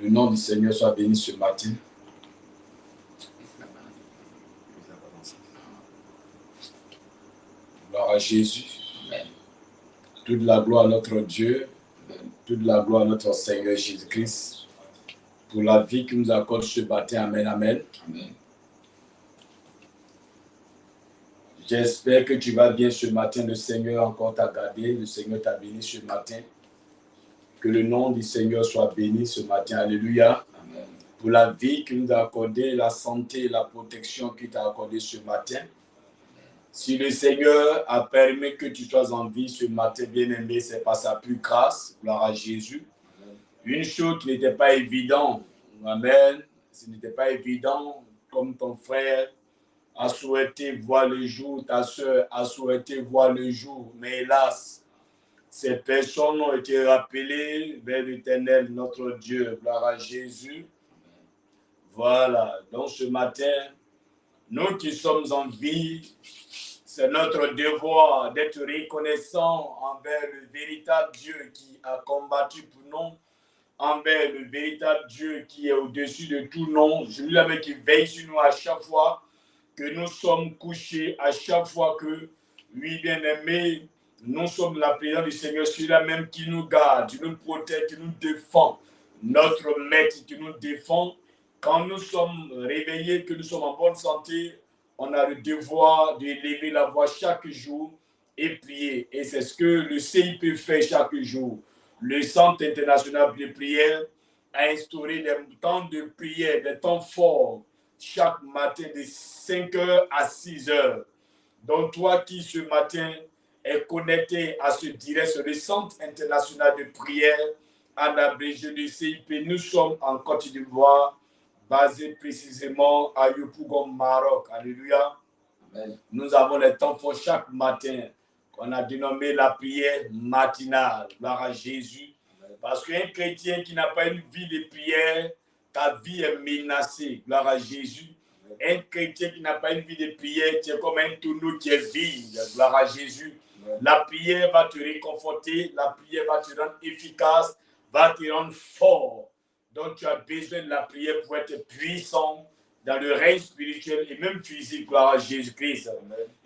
le nom du Seigneur soit béni ce matin. Gloire à Jésus. Amen. Toute la gloire à notre Dieu. Amen. Toute la gloire à notre Seigneur Jésus-Christ. Pour la vie qu'il nous accorde ce matin. Amen, amen. Amen. J'espère que tu vas bien ce matin. Le Seigneur encore t'a gardé. Le Seigneur t'a béni ce matin. Que le nom du Seigneur soit béni ce matin. Alléluia. Amen. Pour la vie qu'il nous a accordée, la santé et la protection qu'il t'a accordée ce matin. Si le Seigneur a permis que tu sois en vie ce matin, bien-aimé, c'est par sa plus grâce. Gloire à Jésus. Amen. Une chose qui n'était pas évidente. Amen. Ce n'était pas évident, comme ton frère a souhaité voir le jour, ta soeur a souhaité voir le jour. Mais hélas, ces personnes ont été rappelées vers l'Éternel, notre Dieu. Gloire à Jésus. Voilà. Donc ce matin, nous qui sommes en vie, c'est notre devoir d'être reconnaissants envers le véritable Dieu qui a combattu pour nous, envers le véritable Dieu qui est au-dessus de tout nom, celui-là qui veille sur nous à chaque fois que nous sommes couchés, à chaque fois que, oui, bien-aimés, nous sommes la présence du Seigneur, celui-là même qui nous garde, qui nous protège, qui nous défend, notre maître qui nous défend. Quand nous sommes réveillés, que nous sommes en bonne santé, on a le devoir de lever la voix chaque jour et prier. Et c'est ce que le CIP fait chaque jour. Le Centre international de prière a instauré des temps de prière, des temps forts, chaque matin de 5h à 6h. Donc toi qui ce matin est connecté à ce direct sur le Centre international de prière, en abrégé du CIP, nous sommes en Côte d'Ivoire, basé précisément à Yopougon, Maroc. Alléluia. Amen. Nous avons les temps forts chaque matin qu'on a dénommé la prière matinale. Gloire à Jésus. Amen. Parce qu'un chrétien qui n'a pas une vie de prière, ta vie est menacée. Gloire à Jésus. Amen. Un chrétien qui n'a pas une vie de prière, tu es comme un tonneau qui est vide. Gloire à Jésus. Amen. La prière va te réconforter, la prière va te rendre efficace, va te rendre fort. Donc, tu as besoin de la prière pour être puissant dans le règne spirituel et même physique, gloire à Jésus-Christ.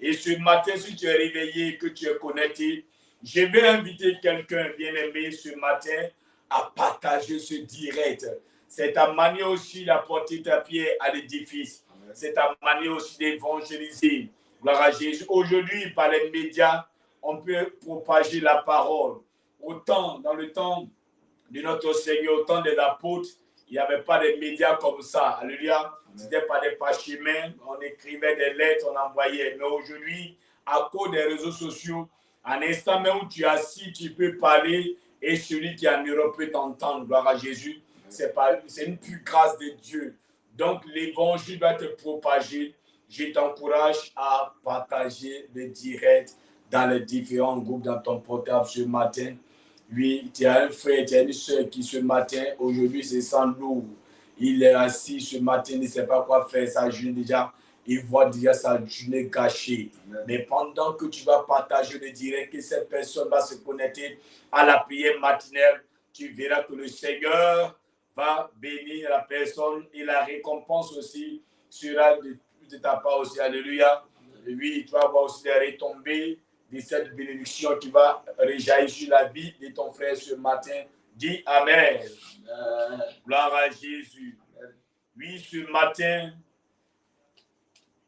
Et ce matin, si tu es réveillé, que tu es connecté, je vais inviter quelqu'un bien-aimé ce matin à partager ce direct. C'est ta manière aussi d'apporter ta pierre à l'édifice. C'est ta manière aussi d'évangéliser. Gloire à Jésus. Aujourd'hui, par les médias, on peut propager la parole. Autant dans le temps de notre Seigneur, au temps des apôtres, il n'y avait pas de médias comme ça. Alléluia. Ce n'était pas des parchemins, on écrivait des lettres, on envoyait. Mais aujourd'hui, à cause des réseaux sociaux, à l'instant même où tu es assis, tu peux parler et celui qui est en Europe peut t'entendre. Gloire à Jésus. C'est une pure grâce de Dieu. Donc, l'évangile va te propager. Je t'encourage à partager le direct dans les différents groupes dans ton portable ce matin. Oui, tu as un frère, tu as une soeur qui ce matin, aujourd'hui, se sent lourd. Il est assis ce matin, il ne sait pas quoi faire, sa journée déjà, il voit déjà sa journée gâchée. Amen. Mais pendant que tu vas partager le direct, que cette personne va se connecter à la prière matinale, tu verras que le Seigneur va bénir la personne et la récompense aussi sera de ta part aussi. Alléluia. Et oui, tu vas avoir aussi les retombées de cette bénédiction qui va rejaillir sur la vie de ton frère ce matin. Dis Amen. Gloire à Jésus. Oui, ce matin,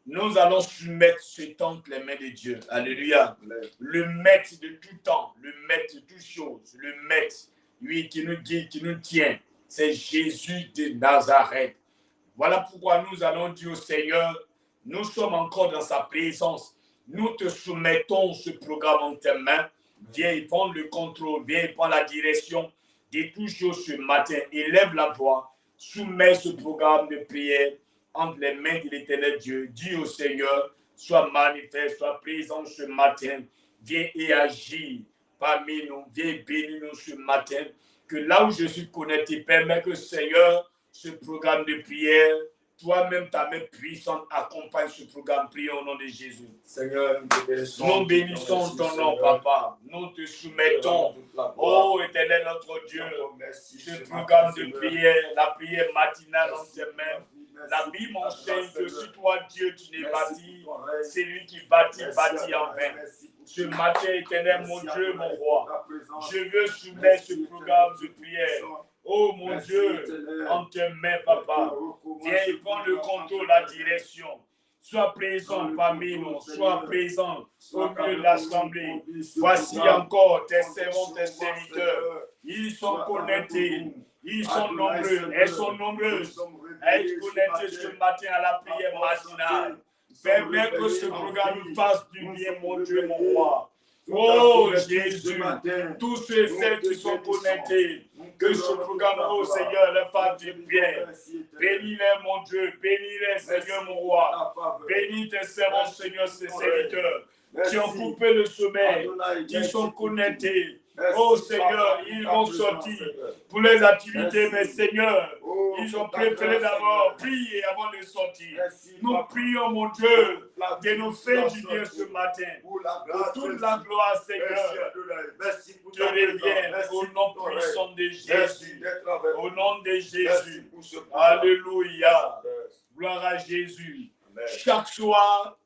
nous allons soumettre ce temps entre les mains de Dieu. Alléluia. Amen. Le maître de tout temps, le maître de toutes choses, le maître, lui qui nous guide, qui nous tient, c'est Jésus de Nazareth. Voilà pourquoi nous allons dire au Seigneur, nous sommes encore dans sa présence. Nous te soumettons ce programme en tes mains. Viens y prendre le contrôle, viens y prendre la direction de tout chose ce matin. Élève la voix, soumets ce programme de prière entre les mains de l'Éternel Dieu. Dis au Seigneur, sois manifeste, sois présent ce matin. Viens et agis parmi nous, viens bénir nous ce matin. Que là où je suis connecté, permets que Seigneur, ce programme de prière toi-même, ta main puissante accompagne ce programme. Prions au nom de Jésus. Seigneur, nous bénissons ton nom, Papa. Nous te soumettons, oh Éternel, notre Dieu, ce programme de prière, la prière matinale en tes mains. La Bible enseigne que si toi, Dieu, tu n'es bâti, c'est lui qui bâtit en vain. Ce matin, Éternel, mon Dieu, mon roi, je veux soumettre ce programme de prière. Oh mon Dieu, en tes mains, Papa. Viens et prends le contrôle, la direction. Sois présent parmi nous, sois présent au milieu de l'assemblée. Voici encore tes servants, tes serviteurs. Ils sont connectés, ils sont nombreux, elles sont nombreuses. Elles sont connectées ce matin à la prière matinale. Permets que ce programme nous fasse du bien, mon Dieu, mon roi. Oh Jésus, tous ceux et celles qui sont connectés, que ce programme, oh Seigneur, leur fasse du bien. Bénis-les, mon Dieu, bénis-les, Seigneur, mon roi. Bénis tes servants, Seigneur, ces serviteurs qui ont coupé le sommeil, qui sont connectés. Oh Seigneur, ils vont sortir pour les activités, mais Seigneur, ils ont préféré d'abord prier avant de sortir. Nous prions, mon Dieu, de nous faire du bien ce matin. Pour toute la gloire, Seigneur, te revienne au nom puissant de Jésus. Au nom de Jésus. Alléluia. Gloire à Jésus. Chaque soir,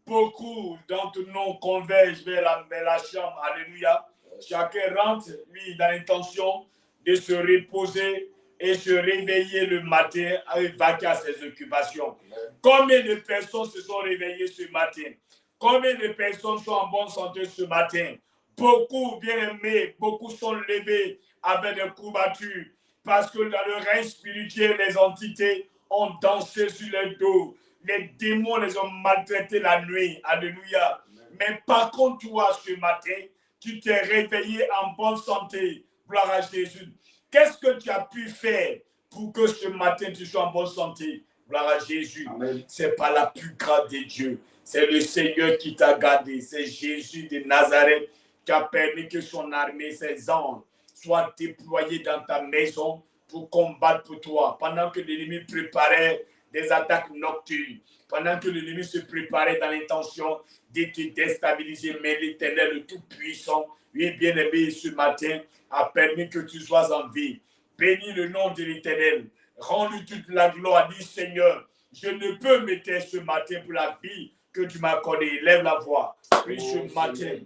beaucoup d'entre nous convergent vers la chambre. Alléluia. Chacun rentre, lui, dans l'intention de se reposer et se réveiller le matin avec vaquer à ses occupations. Combien de personnes se sont réveillées ce matin? Combien de personnes sont en bonne santé ce matin? Beaucoup, bien aimés, beaucoup sont levés avec des courbatures parce que dans le règne spirituel, les entités ont dansé sur leur dos. Les démons les ont maltraités la nuit. Alléluia. Mais par contre, toi, ce matin, tu t'es réveillé en bonne santé. Gloire à Jésus. Qu'est-ce que tu as pu faire pour que ce matin tu sois en bonne santé? Gloire à Jésus. C'est pas la plus grande des dieux. C'est le Seigneur qui t'a gardé. C'est Jésus de Nazareth qui a permis que son armée, ses anges, soient déployés dans ta maison pour combattre pour toi. Pendant que l'ennemi préparait des attaques nocturnes, pendant que l'ennemi se préparait dans l'intention de te déstabiliser, mais l'Éternel, le Tout-Puissant, lui bien-aimé, ce matin, a permis que tu sois en vie. Bénis le nom de l'Éternel. Rends-lui toute la gloire. Dis, Seigneur, je ne peux me taire ce matin pour la vie que tu m'as accordée. Lève la voix. Prie ce matin.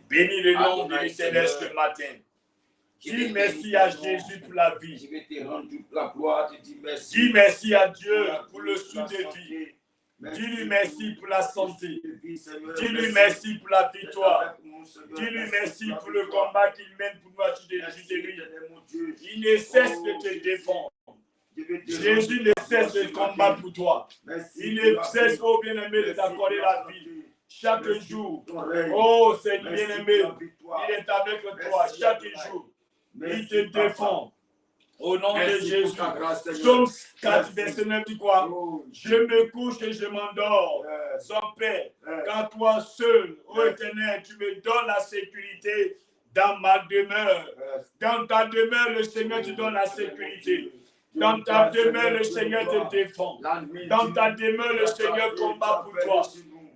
Bénis le nom de l'Éternel ce matin. Dis merci à Jésus pour la vie. Je vais te rendre toute la gloire, te dis merci. Dis merci à Dieu pour le souffle de vie. Dis-lui merci pour la santé. Dis-lui merci pour la victoire. Dis-lui merci pour le combat qu'il mène pour nous à de lui. Il ne cesse de te défendre. Jésus ne cesse de combattre pour toi. Il ne cesse, oh bien-aimé, de t'accorder la vie. Chaque jour, oh c'est bien-aimé, il est avec toi chaque jour. Il te défend. Au nom de Jésus. Psaume 4, verset 9 dit quoi? Je me couche et je m'endors sans paix. Car toi seul, ô Éternel, tu me donnes la sécurité dans ma demeure. Dans ta demeure, le Seigneur te donne la sécurité. Dans ta demeure, le Seigneur te défend. Dans ta demeure, le Seigneur combat pour toi.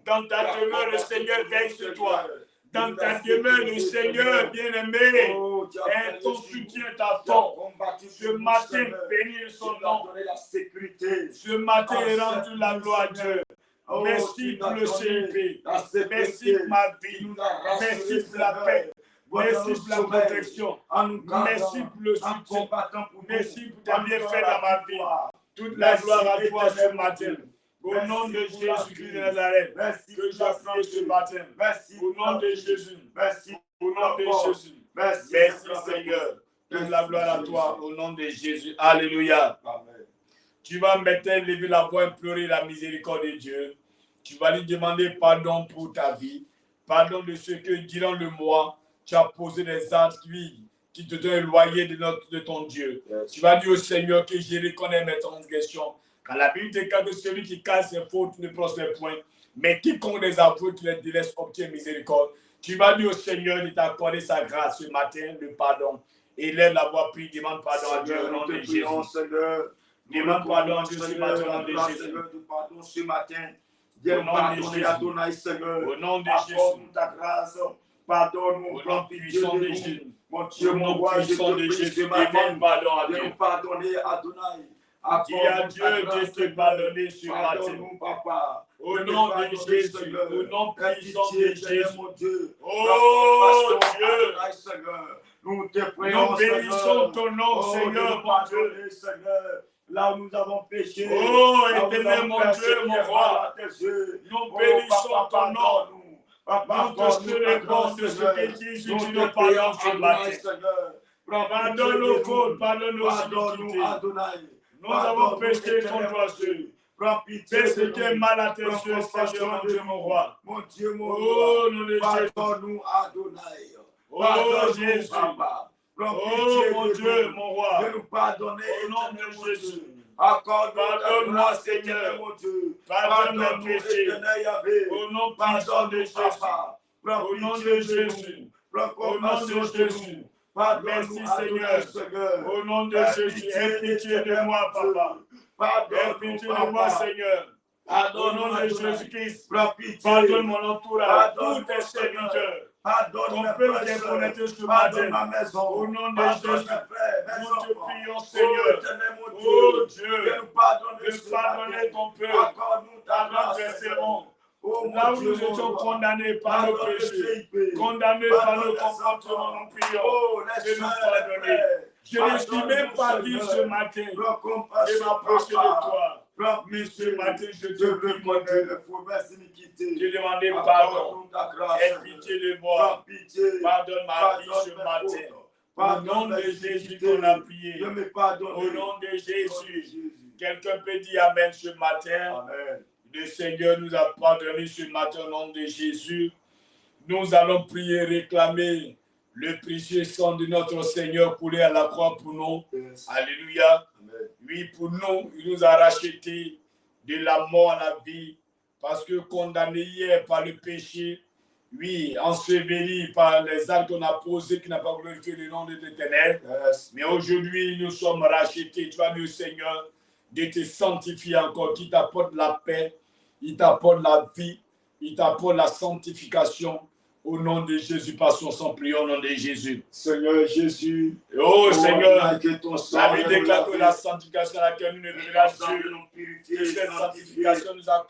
Dans ta demeure, le Seigneur veille sur toi. Dans ta demeure, le Seigneur bien-aimé est ton soutien, ta force. Ce matin, bénis son nom. Ce matin, rends la gloire à Dieu. Merci pour le CIP. Merci pour ma vie. Merci pour la paix. Merci pour la protection. Merci pour le soutien. Merci pour ta bienfaits dans ma vie. Toute la gloire à toi ce matin. Au nom de Jésus-Christ de Nazareth, que j'apprends ce matin. Au nom de Jésus. Au nom de Jésus. Merci Seigneur. Toute la gloire à toi. Au nom de Jésus. Alléluia. Amen. Tu vas maintenant lever la voix, implorer la miséricorde de Dieu. Tu vas lui demander pardon pour ta vie. Pardon de ce que durant le mois, tu as posé des actes qui te donnent éloigné de ton Dieu. Yes. Tu vas dire au Seigneur que je reconnais mes transgressions. Car la Bible déclare que celui qui casse ses fautes ne prospère point, mais quiconque les avoue, qui les délaisse, obtient miséricorde. Tu vas dire au Seigneur de t'accorder sa grâce ce matin, le pardon. Et lève la voix, prie, demande pardon à Dieu au nom de Jésus. Seigneur, Demande pardon à Dieu ce matin au nom de Jésus. Seigneur, de pardon ce matin. Au Viens nom de pardonner Jésus. à Adonai, Seigneur. Au nom de Accorde-nous Jésus. ta grâce. Pardonne-nous, Au prends nom pitié puissant de de nous. Jésus. Mon Dieu, Au mon nom roi, je puissant te de prie ce Jésus, matin. demande pardon à Viens Dieu. nous pardonner, Adonai. Dis à Accorde-nous Dieu ta de grâce, te Seigneur. pardonner ce matin. Pardonne-nous, Papa. Au Viens nous nom de pardonner, Jésus. Seigneur. Au nom Aie puissant pitié, de Seigneur, Jésus. mon Dieu. Oh Prends compassion, Dieu. Adonai, Seigneur. Nous te Nous prions, bénissons Seigneur. ton nom, Oh, Seigneur, de nous mon Dieu. pardonner, Seigneur. Là où nous avons péché. Oh, là où nous éternel, avons mon fait ce Dieu, qui mon est roi. mal à tes yeux. Nous Oh, bénissons Papa, ton nom. pardonne-nous. Papa, Nous te accorde-nous ta célébrons grâce, de ce Seigneur. que Jésus Nous tu te nous prions, pardonnes ce Adonai, matin. Seigneur. Prends Pardonne pitié nos de fautes, nous. pardonne nos Pardonne-nous, iniquités. Adonai. Nous avons péché Éternel, contre mon toi. Dieu. Prends pitié Fais ce de qui est nous. mal à tes Prends yeux, compassion Seigneur, mon de Dieu, nous. mon roi. Mon Dieu, mon Oh, roi. nom de Jésus. Pardonne-nous, Adonai. Oh, Pardonne-nous, Jésus. Papa. Prends Oh, pitié mon de Dieu, nous. mon roi. Viens nous pardonner, Au nom éternel, de mon Jésus. Dieu. Accorde-nous ta Pardonne-moi, grâce, Seigneur. éternel, mon Dieu. Pardonne mes Pardonne-nous, péchés. éternel Yahvé. Au nom puissant de Pardonne-nous, Jésus. Papa. Prends Au nom pitié de de Jésus. nous. Prends Au nom de compassion de Jésus. nous. Pardonne-nous, Merci, Adonai, Seigneur. Seigneur. Au nom de Aie Jésus, aie pitié de éternel, moi, mon Dieu. papa. Aie Pardonne-nous, pitié de moi, Papa. Seigneur. Au Pardonne-nous, nom de Adonai. Jésus-Christ. Prends pitié. Pardonne mon entourage, Pardonne tous tes mon Seigneur. serviteurs. Pardonne Ton mes peuple frères qui et est sœurs. connecté ce Pardonne matin. ma maison. Au nom de Pardonne Jésus. mes frères, mes Nous te enfants. prions, Oh, Seigneur. éternel, mon Dieu. Oh Dieu. Viens nous pardonner De ce pardonner matin. ton peuple. Accorde-nous ta Pardonne grâce, tes Seigneur. sermons. Oh, mon Là où Dieu, nous mon étions roi. condamnés par nos Pardonne le péchés, CIP. condamnés par Pardonne nos les comportements, enfants. nous prions Oh, les de nous sœurs, les pardonner. frères. Je ne suis Pardonne-nous, même pas dit Seigneur. ce matin Prends de compassion, m'approcher de Papa. toi. Prends Mais pitié. ce matin, je Je te prie, mon reconnais Dieu. les promesses iniquités. J'ai demandé pardon. Accorde-nous ta grâce. Aie pitié de Prends moi. pitié. Pardonne ma vie Pardonne ce mes matin. fautes. Au nom Pardonne de mes Jésus iniquités. qu'on a prié. Je me pardonne. Au nom de Jésus. Quelqu'un peut dire Amen ce matin. Amen. Le Seigneur nous a pardonné ce matin au nom de Jésus. Nous allons prier, réclamer le précieux sang de notre Seigneur coulé à la croix pour nous. Yes. Alléluia. Amen. Oui, pour nous, il nous a racheté de la mort à la vie parce que condamné hier par le péché, oui, enseveli par les actes qu'on a posés qui n'a pas glorifié le nom de l'Éternel. Yes. Mais aujourd'hui, nous sommes rachetés. Tu as dit au Seigneur de te sanctifier encore, qui t'apporte la paix, il t'apporte la vie, il t'apporte la sanctification. Au nom de Jésus, par son sang, prions au nom de Jésus. Seigneur Jésus. Oh Seigneur, que ton sang la Bible déclare que la sanctification à laquelle nous ne verrons Dieu, purifier, que cette sanctification nous a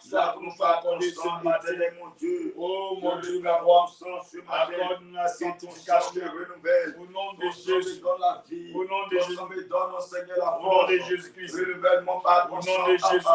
accordé ce matin. mon Dieu. Oh mon Dieu, ma roi, Accorde accorde-nous la sanctification. Au nom de Jésus, la vie. au nom de Jésus, Donne au Seigneur la au nom de Jésus-Christ, Renouvellement par ton au sang, nom de Jésus,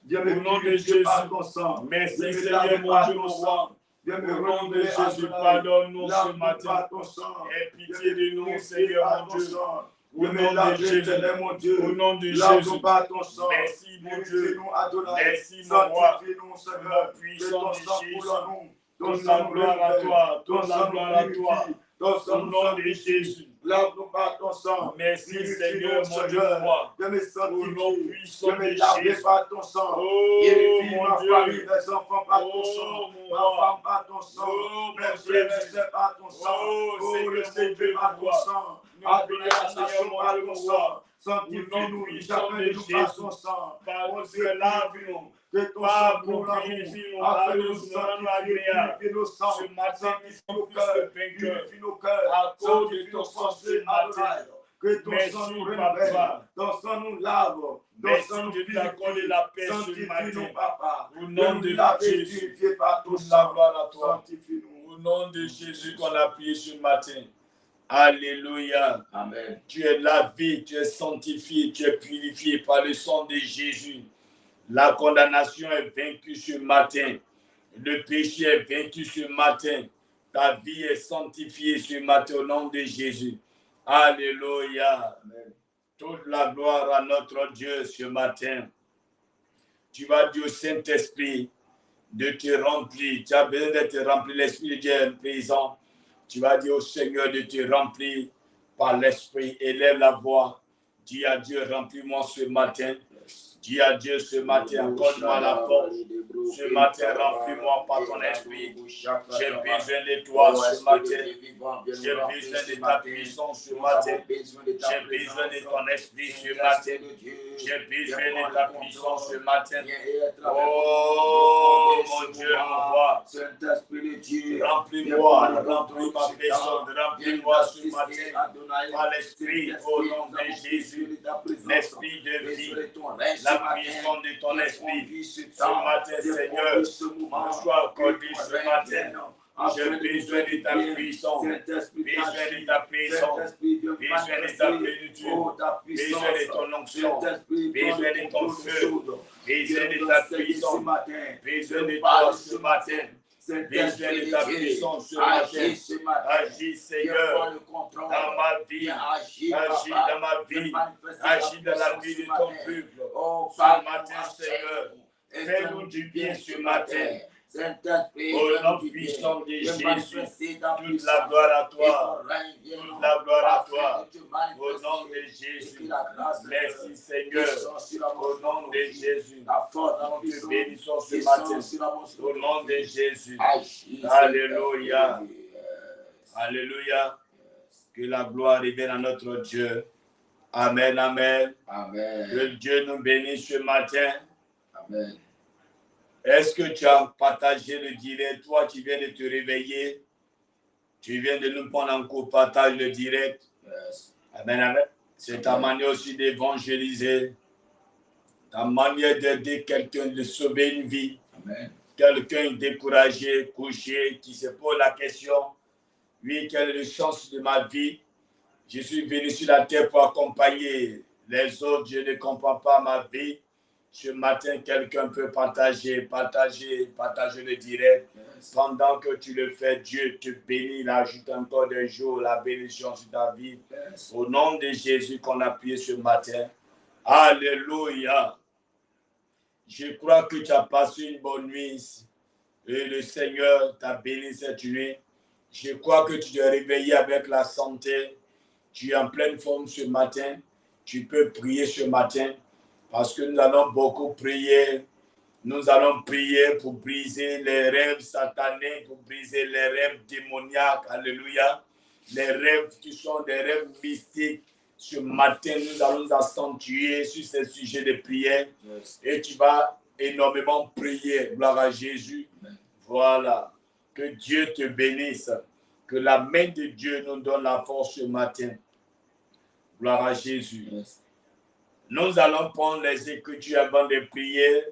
Dieu au me nom de purifie Jésus. par ton sang. Merci Dieu me Seigneur, lave mon par Dieu, ton mon sang. roi. Dieu Au me nom de renouvelle, Jésus, Adonai. pardonne-nous ce Lave-nous matin. par ton sang. Aie Dieu pitié me de nous, purifie Seigneur, par mon ton Dieu. sang. Au Dieu me nom de lave, Jésus. éternel, mon Dieu. Au nom de Lave-nous Jésus. par ton sang. Merci, mon Dieu. Purifie-nous, Adonai. Merci, mon roi. Sanctifie-nous, Au Seigneur. nom Que puissant ton de sang Jésus. coule en nous. Ton Toute sang la nous gloire à renouvelle. toi. Ton Toute la sang nous gloire à toi. purifie. Ton sang Au nous nom de sanctifie. Jésus. Lave-nous par ton sang. Merci, Purifie-nous, Seigneur, mon Dieu, Seigneur. mon roi. Je me Au nom sanctifie. puissant Je me de lave Jésus. par ton sang. Oh, Purifie mon ma Dieu. famille, mes enfants par ton Oh, sang. mon Ma roi. femme par ton sang. Oh, Mes mon frères, mes Jésus. sœurs par ton sang. Oh, Oh, Seigneur, le mon Seigneur Dieu, par mon ton roi. sang. Nous Adonai, prions, la Seigneur, nation mon par Dieu, ton mon sang. roi. Sanctifie-nous, Au nom chacun de puissant nous de par Jésus. ton sang. Par Oh nous, Dieu, lave-nous. que ton Par sang nous, coule en nous. purifie-nous. Afin de Allons, nous nous rendons sanctifier, agréables. purifier nos sangs. Ce matin, nous Sanctifie sommes nos plus cœurs. que vainqueurs. Purifie nos cœurs. À cause de Sanctifie ton nos sang pensées, ce matin. Adonai. Que ton Merci, sang nous Papa. renouvelle. Ton sang nous lave. Ton Merci sang nous de nous accorder purifie. la paix ce Sanctifie-nous, matin. Papa. Au De nom nous de laver, Jésus. purifier par ton Toute la sang. gloire à toi. Sanctifie-nous. Au nom de Jésus qu'on a prié ce matin. Alléluia. Amen. Tu es lavé, tu es sanctifié, tu es purifié par le sang de Jésus. La condamnation est vaincue ce matin. Le péché est vaincu ce matin. Ta vie est sanctifiée ce matin au nom de Jésus. Alléluia. Amen. Toute la gloire à notre Dieu ce matin. Tu vas dire au Saint-Esprit de te remplir. Tu as besoin de te remplir. L'Esprit de Dieu est présent. Tu vas dire au Seigneur de te remplir par l'Esprit. Élève la voix. Dis à Dieu, remplis-moi ce matin. Dis à Dieu ce matin, accorde-moi la force. Ce matin, remplis-moi par ton esprit. J'ai besoin de toi ce matin. J'ai besoin de ta puissance ce matin. J'ai besoin de ton esprit ce matin. J'ai besoin de ta puissance ce matin. Oh mon Dieu, mon roi. Remplis-moi, remplis ma personne, remplis-moi ce matin par l'esprit au nom de Jésus. L'esprit de vie, la puissance de ton esprit. Ce matin, Seigneur, nous sois accordé ce matin. J'ai besoin de ta puissance, besoin de ta puissance, besoin de ta plénitude, besoin de ton onction, besoin de ton feu, besoin de ta puissance, besoin de toi ce matin. Besoin de ta puissance ce matin. Agis, Seigneur, dans ma vie. Agis dans ma vie. Agis dans la vie de ton peuple. Ce matin, Seigneur, fais-nous du bien ce matin. Au nom puissant de Jésus, toute la gloire à toi. Toute la gloire à toi. Au nom de Jésus. Merci Seigneur. Au nom de Jésus. Nous te bénissons ce matin. Au nom de Jésus. Alléluia. Alléluia. Que la gloire revienne à notre Dieu. Amen, amen. Amen. Que Dieu nous bénisse ce matin. Amen. Est-ce que tu as partagé le direct? Toi qui viens de te réveiller, tu viens de nous prendre en cours, partage le direct. Yes. Amen, amen. C'est ta manière aussi d'évangéliser, ta manière d'aider quelqu'un, de sauver une vie. Amen. Quelqu'un découragé, couché, qui se pose la question, oui, quel est le sens de ma vie? Je suis venu sur la terre pour accompagner les autres, je ne comprends pas ma vie. Ce matin, quelqu'un peut partager le direct. Yes. Pendant que tu le fais, Dieu te bénit, il ajoute encore des jours, la bénédiction sur ta vie. Yes. Au nom de Jésus qu'on a prié ce matin. Alléluia. Je crois que tu as passé une bonne nuit et le Seigneur t'a béni cette nuit. Je crois que tu t'es réveillé avec la santé. Tu es en pleine forme ce matin. Tu peux prier ce matin. Parce que nous allons beaucoup prier. Nous allons prier pour briser les rêves sataniques, pour briser les rêves démoniaques. Alléluia. Les rêves qui sont des rêves mystiques. Ce matin, nous allons nous accentuer sur ces sujets de prière. Yes. Et tu vas énormément prier. Gloire à Jésus. Amen. Voilà. Que Dieu te bénisse. Que la main de Dieu nous donne la force ce matin. Gloire à Jésus. Yes. Nous allons prendre les Écritures avant de prier.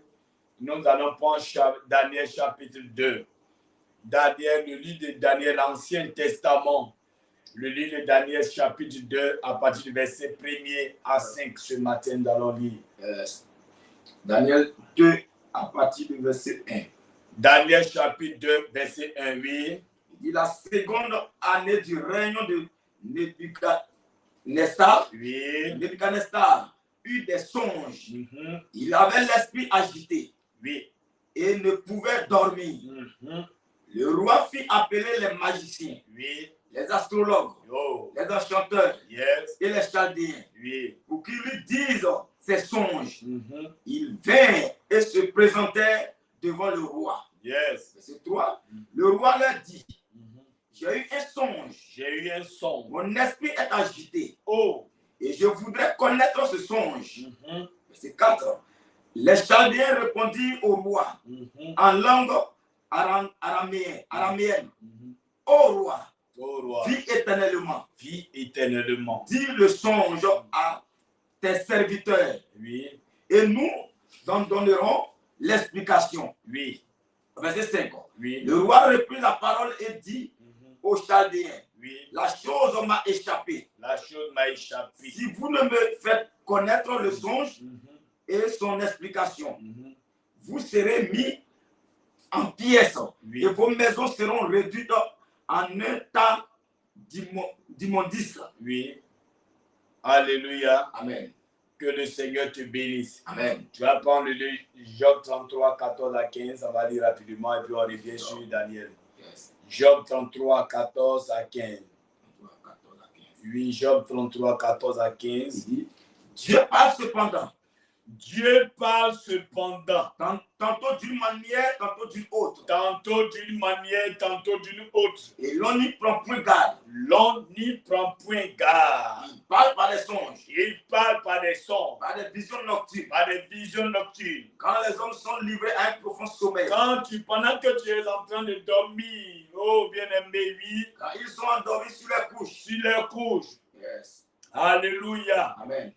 Nous allons prendre Daniel chapitre 2. Daniel, le livre de Daniel, l'Ancien Testament. Le livre de Daniel chapitre 2, à partir du verset 1er à 5 ce matin, nous allons lire. Yes. Daniel 2, à partir du verset 1. Daniel chapitre 2, verset 1, oui. Il dit la seconde année du règne de Nebuchadnezzar. Oui. Nebuchadnezzar eut des songes. Mm-hmm. Il avait l'esprit agité. Oui. Et ne pouvait dormir. Mm-hmm. Le roi fit appeler les magiciens, Oui. les astrologues, Oh. les enchanteurs Yes. et les chaldéens Oui. pour qu'ils lui disent ses songes. Mm-hmm. Il vint et se présentait devant le roi. Yes. Verset 3. Le roi leur dit, Mm-hmm. j'ai eu un songe. J'ai eu un son. Mon esprit est agité. Oh. Et je voudrais connaître ce songe. Mm-hmm. Verset 4. Les chaldéens répondirent au roi Mm-hmm. en langue araméenne. Mm-hmm. Ô roi, Oh roi, vis éternellement. vis éternellement. Dis le songe à tes serviteurs Oui. et nous en donnerons l'explication. Oui. Verset 5. Oui. Le roi reprit la parole et dit Mm-hmm. aux chaldéens, Oui. la chose m'a échappé. La chose m'a échappé. Si vous ne me faites connaître le songe Mm-hmm. et son explication, Mm-hmm. vous serez mis en pièces Oui. et vos maisons seront réduites en un tas d'immondices. Oui. Alléluia. Amen. Que le Seigneur te bénisse. Amen. Tu vas prendre le Job 33, 14 à 15. On va lire rapidement et puis on revient sur Daniel. Yes. Job 33, 14 à 15. 14 à 15. Oui, Job 33, 14 à 15. Il dit, Dieu parle cependant. Dieu parle cependant. Tantôt d'une manière, tantôt d'une autre. Tantôt d'une manière, tantôt d'une autre. Et l'on n'y prend point garde. L'on n'y prend point garde. Il parle par des songes. Il parle par des songes. Par des visions nocturnes. Par des visions nocturnes. Quand les hommes sont livrés à un profond sommeil. Pendant que tu es en train de dormir, oh bien-aimé, oui. Quand ils sont endormis sur leurs couches. Sur leurs couches. Yes. Alléluia. Amen.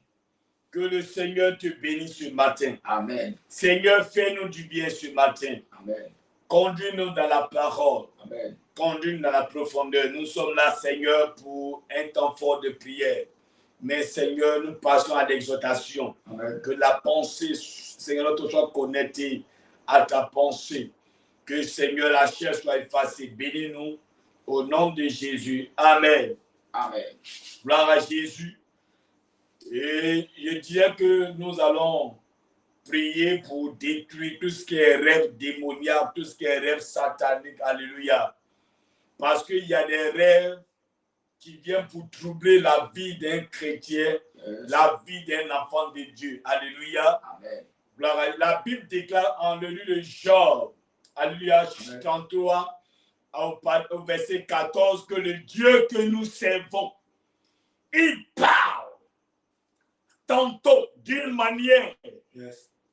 Que le Seigneur te bénisse ce matin. Amen. Seigneur, fais-nous du bien ce matin. Amen. Conduis-nous dans la parole. Amen. Conduis-nous dans la profondeur. Nous sommes là, Seigneur, pour un temps fort de prière. Mais Seigneur, nous passons à l'exhortation. Amen. Que la pensée, Seigneur, notre soit connectée à ta pensée. Que Seigneur, la chair soit effacée. Bénis-nous au nom de Jésus. Amen. Amen. Gloire à Jésus. Et je dirais que nous allons prier pour détruire tout ce qui est rêve démoniaque, tout ce qui est rêve satanique. Alléluia. Parce qu'il y a des rêves qui viennent pour troubler la vie d'un chrétien, la vie d'un enfant de Dieu. Alléluia. Amen. La Bible déclare en le livre de Job, Alléluia, 33, au verset 14, que le Dieu que nous servons, il parle. Tantôt d'une manière,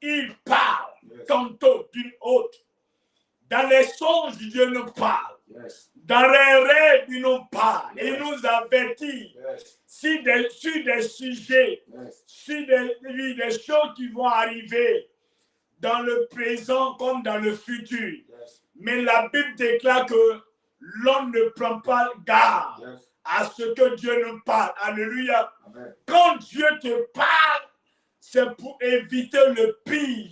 il parle, tantôt d'une autre. Dans les songes, Dieu nous parle. Dans les rêves, il nous parle. Il nous avertit sur des sujets, sur des choses qui vont arriver dans le présent comme dans le futur. Mais la Bible déclare que l'homme ne prend pas garde à ce que Dieu nous parle. Alléluia. Amen. Quand Dieu te parle, c'est pour éviter le pire.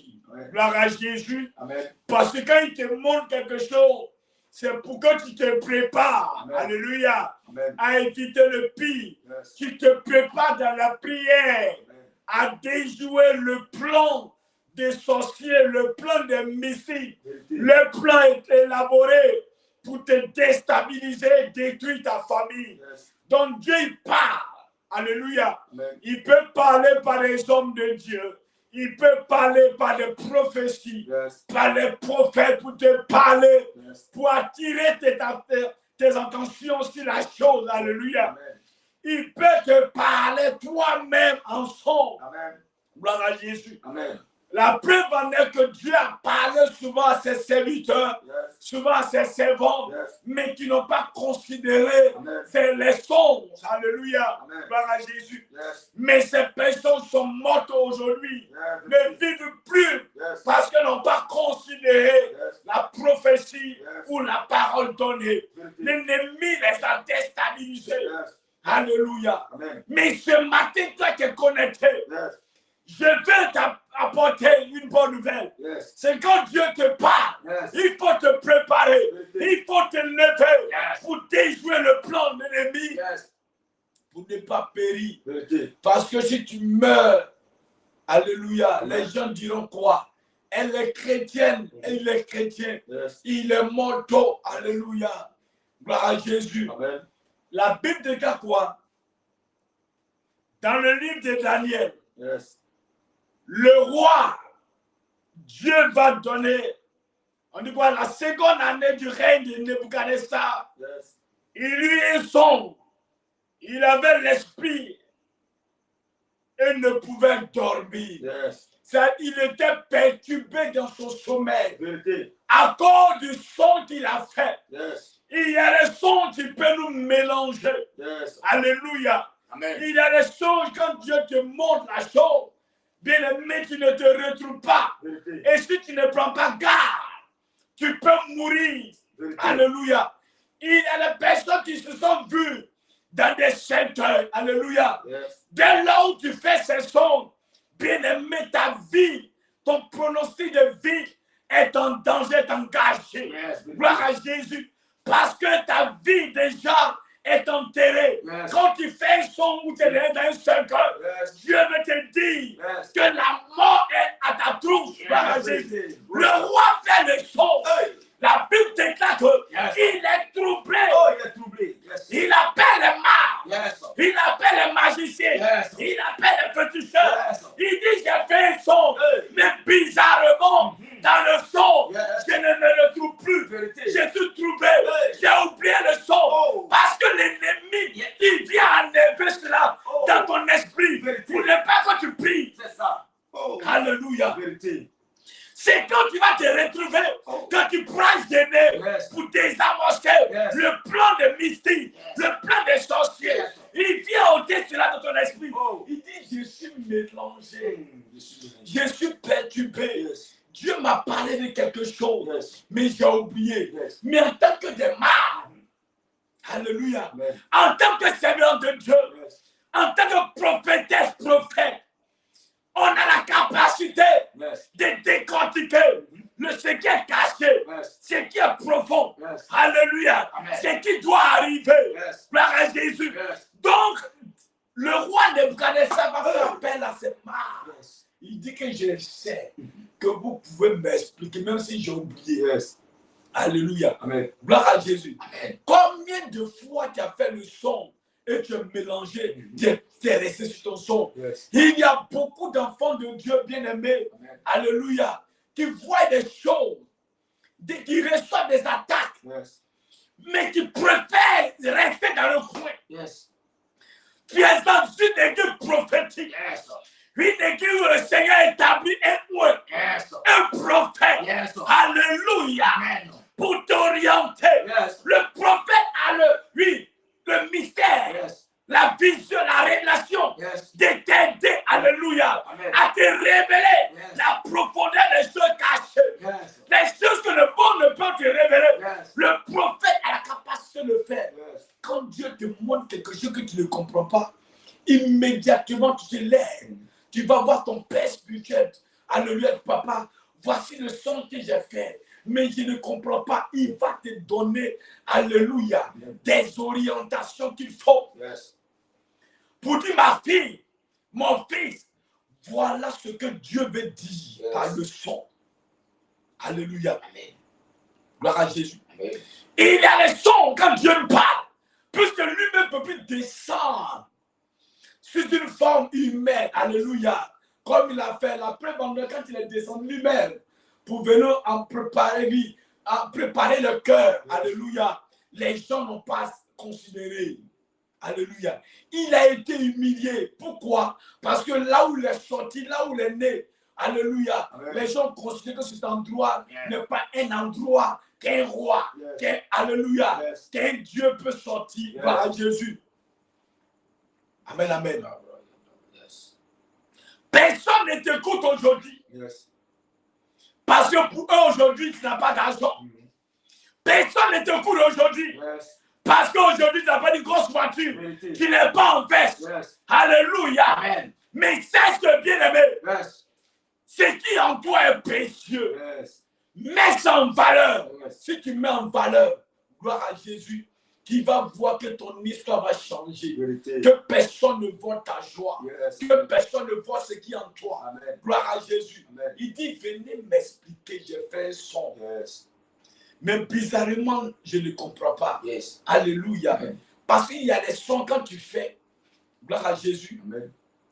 Gloire à Jésus. Amen. Parce que quand il te montre quelque chose, c'est pour que tu te prépares. Amen. Alléluia. Amen. À éviter le pire. Yes. Tu te prépares dans la prière. Amen. À déjouer le plan des sorciers, le plan des missiles. Le plan est élaboré pour te déstabiliser, détruire ta famille. Yes. Donc Dieu il parle. Alléluia. Amen. Il peut parler par les hommes de Dieu. Il peut parler par les prophéties, par les prophètes pour te parler, pour attirer tes intentions sur la chose. Alléluia. Amen. Il peut te parler toi-même en son. Amen. Gloire à Jésus. Amen. La preuve en est que Dieu a parlé souvent à ses serviteurs, souvent à ses servants, mais qui n'ont pas considéré les songes. Alléluia. Gloire à Jésus. Mais ces personnes sont mortes aujourd'hui, ne vivent plus parce qu'elles n'ont pas considéré la prophétie ou la parole donnée. L'ennemi les a déstabilisés. Alléluia. Mais ce matin, toi qui es connecté, je veux t'apporter une bonne nouvelle. C'est quand Dieu te parle, il faut te préparer, il faut te lever pour déjouer le plan de l'ennemi, pour ne pas périr. Parce que si tu meurs, alléluia, les gens diront quoi? Elle est chrétienne, il est chrétien, il est mort, alléluia. Gloire à Jésus. Amen. La Bible déclare quoi? Dans le livre de Daniel, le roi, Dieu va donner, on dit quoi, la seconde année du règne de Nebuchadnezzar. Il lui songe, il avait l'esprit et ne pouvait dormir. Il était perturbé dans son sommeil à cause du son qu'il a fait. Il y a des sons qui peuvent nous mélanger. Alléluia. Amen. Il y a des choses quand Dieu te montre la chose. Bien-aimé, tu ne te retrouves pas. Et si tu ne prends pas garde, tu peux mourir. Alléluia. Il y a des personnes qui se sont vues dans des secteurs. Alléluia. Dès là où tu fais ces sons, bien-aimé, ta vie, ton pronostic de vie est en danger, est engagé. Gloire à Jésus. Parce que ta vie déjà est enterré. Quand tu fais un son où tu es dans un cercle, Dieu veut te dire que la mort est à ta trousse. Le roi fait le son. La Bible déclare qu'il est troublé. Il appelle les mages. Il appelle les magiciens. Il appelle les féticheurs. Il dit, j'ai fait un son, mais bizarrement, dans le son, je ne me retrouve plus. Je suis troublé, j'ai oublié le son. Parce que l'ennemi, il vient enlever cela dans ton esprit. Pour ne pas que tu pries. C'est ça. Alléluia. Vérité. C'est quand tu vas te retrouver, quand tu prends gêner pour désamorcer le plan de mystique, le plan des sorciers. Il vient ôter cela dans ton esprit. Il dit, je suis mélangé. Je suis perturbé. Dieu m'a parlé de quelque chose, mais j'ai oublié. Mais en tant que démarre, alléluia, en tant que serviteur de Dieu, en tant que prophétesse, prophète, on a la capacité de décortiquer ce qui est caché, ce qui est profond. Alléluia. Ce qui doit arriver. Gloire à Jésus. Donc, le roi Nebuchadnezzar va faire appel à ses mains. Il dit que je sais que vous pouvez m'expliquer, même si j'ai oublié. Alléluia. Amen. Gloire à Jésus. Amen. Combien de fois tu as fait le son et tu as mélangé, tu es resté sur ton son. Il y a beaucoup d'enfants de Dieu bien-aimés, alléluia, qui voient des choses, qui reçoivent des attaques, mais qui préfèrent rester dans le coin. Tu es dans une église prophétique, une église où le Seigneur établit un prophète, alléluia, pour t'orienter. Le prophète a le mystère, la vision, la révélation, de t'aider, alléluia, à te révéler la profondeur des choses cachées, les choses que le monde ne peut te révéler. Le prophète a la capacité de le faire. Quand Dieu te montre quelque chose que tu ne comprends pas, immédiatement tu te lèves, tu vas voir ton père spirituel, alléluia, papa, voici le son que j'ai fait. Mais je ne comprends pas. Il va te donner, alléluia, des orientations qu'il faut. Pour dire, ma fille, mon fils, voilà ce que Dieu veut dire par le son. Alléluia. Amen. Gloire à Jésus. Amen. Et il y a les sons quand Dieu parle, puisque lui-même ne peut plus descendre sur une forme humaine. Alléluia. Comme il a fait la preuve quand il est descendu lui-même. Pour venir en préparer, le cœur. Alléluia. Les gens n'ont pas considéré. Alléluia. Il a été humilié. Pourquoi? Parce que là où il est sorti, là où il est né, alléluia, les gens considèrent que cet endroit n'est pas un endroit qu'un roi, alléluia, qu'un Dieu peut sortir par Jésus. Amen, amen. Personne ne t'écoute aujourd'hui. Parce que pour eux aujourd'hui, tu n'as pas d'argent. Personne ne t'écoute aujourd'hui. Parce qu'aujourd'hui, tu n'as pas une grosse voiture. Tu n'es pas en veste. Alléluia. Amen. Mais sache que bien-aimé, ce qui en toi est précieux. Mets ça en valeur. Si tu mets en valeur, gloire à Jésus, qui va voir que ton histoire va changer. Que personne ne voit ta joie. Que personne ne voit ce qui est en toi. Amen. Gloire à Jésus. Amen. Il dit, venez m'expliquer, j'ai fait un son. Mais bizarrement, je ne comprends pas. Alléluia. Amen. Parce qu'il y a des sons quand tu fais, gloire à Jésus,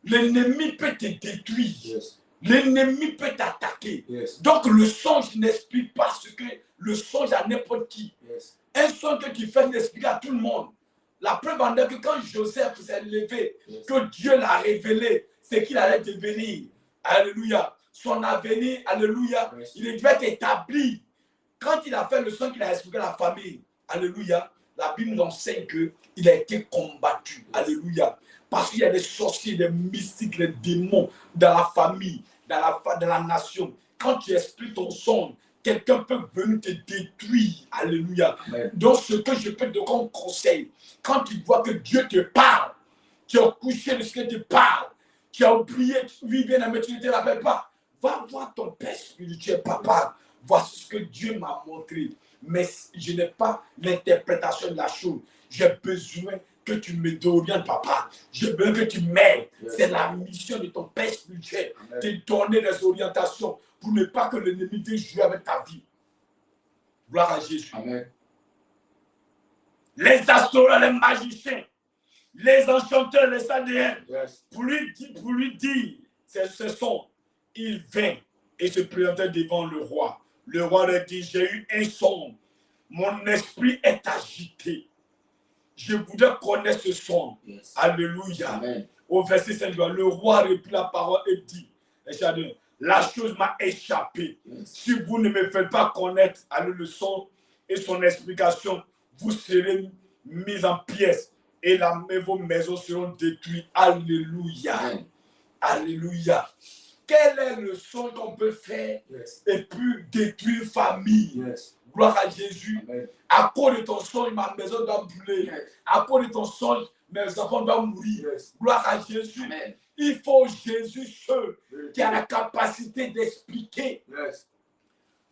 l'ennemi peut te détruire. L'ennemi peut t'attaquer. Donc le songe n'explique pas ce que le songe à n'importe qui. Un son que tu fais n'explique à tout le monde. La preuve en est que quand Joseph s'est levé, que Dieu l'a révélé, c'est qu'il allait devenir. Alléluia. Son avenir, alléluia, il devait être établi. Quand il a fait le son qu'il a expliqué à la famille, alléluia, la Bible nous enseigne qu'il a été combattu. Alléluia. Parce qu'il y a des sorciers, des mystiques, des démons dans la famille, dans la nation. Quand tu expliques ton son, quelqu'un peut venir te détruire. Alléluia. Amen. Donc, ce que je peux te donner comme conseil, quand tu vois que Dieu te parle, tu as couché de ce que tu parles, tu as oublié, oui, bien aimé, tu ne te rappelles pas, va voir ton père spirituel, papa. Voici ce que Dieu m'a montré. Mais je n'ai pas l'interprétation de la chose. J'ai besoin que tu me orientes, papa. J'ai besoin que tu m'aides. C'est la mission de ton père spirituel. De donner des orientations pour ne pas que l'ennemi vienne jouer avec ta vie. Gloire à Jésus. Amen. Les astrologues, les magiciens, les enchanteurs, les adéens, pour lui dire ce son, il vint et se présentait devant le roi. Le roi leur dit, j'ai eu un son, mon esprit est agité. Je voudrais connaître ce son. Yes. Alléluia. Amen. Au verset 5, le roi reprit la parole et dit, la chose m'a échappé. Yes. Si vous ne me faites pas connaître le son et son explication, vous serez mis en pièces et vos maisons seront détruites. Alléluia. Amen. Alléluia. Quel est le son qu'on peut faire Yes. et puis détruire une famille? Yes. Gloire à Jésus. Amen. À cause de ton son, ma maison doit brûler. Yes. À cause de ton son, mes enfants doivent mourir. Yes. Gloire à Jésus. Amen. Il faut Jésus seul qui a la capacité d'expliquer Yes.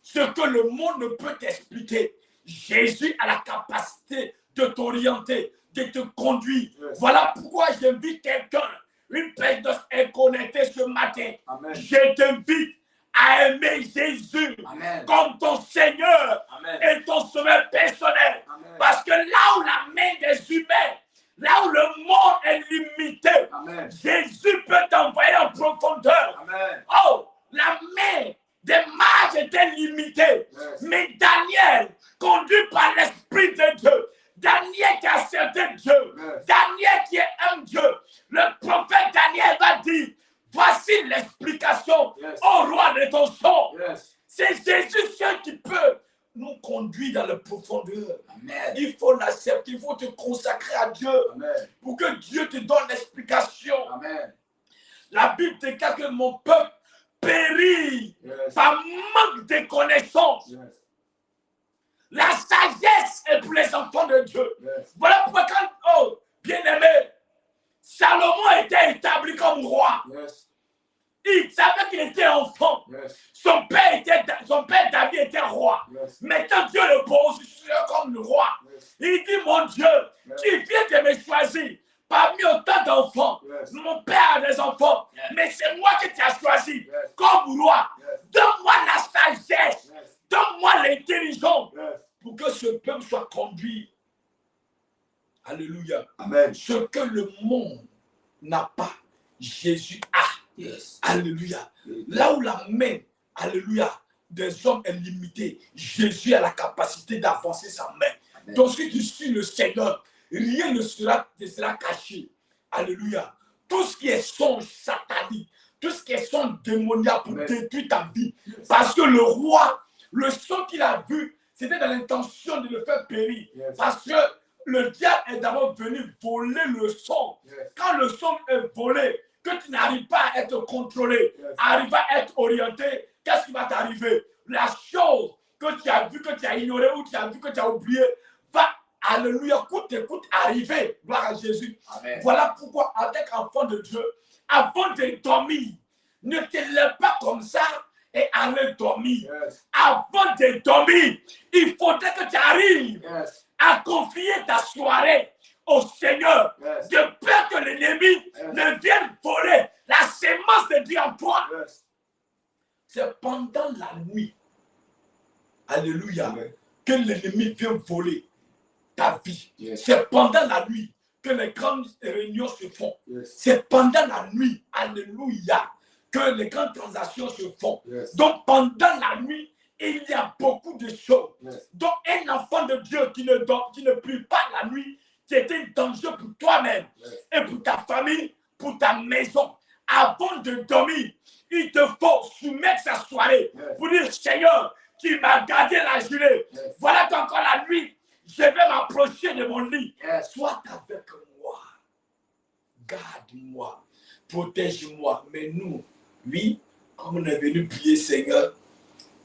ce que le monde ne peut t'expliquer. Jésus a la capacité de t'orienter, de te conduire. Yes. Voilà pourquoi j'invite quelqu'un, une personne est connectée ce matin. Amen. Je t'invite à aimer Jésus Amen. comme ton Seigneur Amen. et ton sauveur personnel. Amen. Parce que là où la main des humains, là où le monde est limité, Amen. Jésus peut t'envoyer en profondeur. Amen. Oh, la main des mages était limitée. Yes. Mais Daniel, conduit par l'Esprit de Dieu, Daniel qui a accepté Dieu, Yes. Daniel qui est un Dieu, le prophète Daniel va dire, voici l'explication Yes. au roi de ton son. Yes. C'est Jésus seul qui peut nous conduire dans la profondeur. Amen. Il faut l'accepter, il faut te consacrer à Dieu Amen. pour que Dieu te donne l'explication. Amen. La Bible déclare que mon peuple périt Yes. par manque de connaissances. Yes. La sagesse est pour les enfants de Dieu. Yes. Voilà pourquoi quand, oh, bien-aimé, Salomon était établi comme roi. Yes. Il savait qu'il était enfant. Yes. Son père David était roi. Yes. Maintenant, Dieu le positionne comme le roi. Yes. Il dit, mon Dieu, Yes. qui vient de me choisir parmi autant d'enfants. Yes. Mon père a des enfants, Yes. mais c'est moi qui t'ai choisi Yes. comme roi. Yes. Donne-moi la sagesse, Yes. donne-moi l'intelligence Yes. pour que ce peuple soit conduit. Alléluia. Amen. Ce que le monde n'a pas, Jésus a. Yes. Alléluia. Là où la main, alléluia, des hommes est limitée, Jésus a la capacité d'avancer sa main. Amen. Donc si tu suis le Seigneur, rien ne sera caché. Alléluia. Tout ce qui est songe satanique, tout ce qui est songe démoniaque pour Amen. détruire ta vie. Yes. Parce que le roi, le son qu'il a vu, c'était dans l'intention de le faire périr. Yes. Parce que le diable est d'abord venu voler le son. Yes. Quand le son est volé, que tu n'arrives pas à être contrôlé, Yes. arrive à être orienté, qu'est-ce qui va t'arriver? La chose que tu as vue, que tu as ignorée ou tu as vu, que tu as oublié, va, alléluia, coûte arriver. Gloire à Jésus. Amen. Voilà pourquoi, avec enfant de Dieu, avant de dormir, ne te lève pas comme ça et allez dormir. Yes. Avant de dormir, il faudrait que tu arrives Yes. à confier ta soirée au Seigneur, Yes. de peur que l'ennemi ne vienne voler la sémence de Dieu en toi. Yes. C'est pendant la nuit, alléluia, Amen. que l'ennemi vient voler ta vie. Yes. C'est pendant la nuit que les grandes réunions se font. Yes. C'est pendant la nuit, alléluia, que les grandes transactions se font. Yes. Donc pendant la nuit, il y a beaucoup de choses. Yes. Donc un enfant de Dieu qui ne prie pas la nuit, c'est un danger pour toi-même Yes. et pour ta famille, pour ta maison. Avant de dormir, il te faut soumettre sa soirée Yes. pour dire, Seigneur, tu m'as gardé la journée. Yes. Voilà qu'encore la nuit, je vais m'approcher de mon lit. Yes. Sois avec moi. Garde-moi. Protège-moi. Mais nous, oui, comme on est venu prier Seigneur,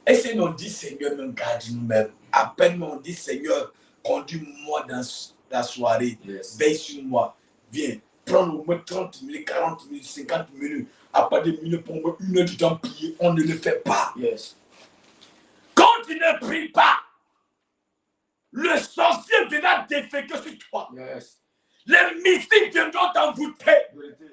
essayons de dire Seigneur, nous garde nous-mêmes. À peine on dit Seigneur, conduis-moi dans la soirée. Yes. Veille sur moi. Viens, prends au moins 30 minutes, 40 minutes, 50 minutes. Après des minutes pour moi, 1 heure du temps prier. On ne le fait pas. Yes. Quand tu ne pries pas, le sorcier viendra déféquer sur toi. Yes. Les mystiques viendront t'envoûter. Vérité.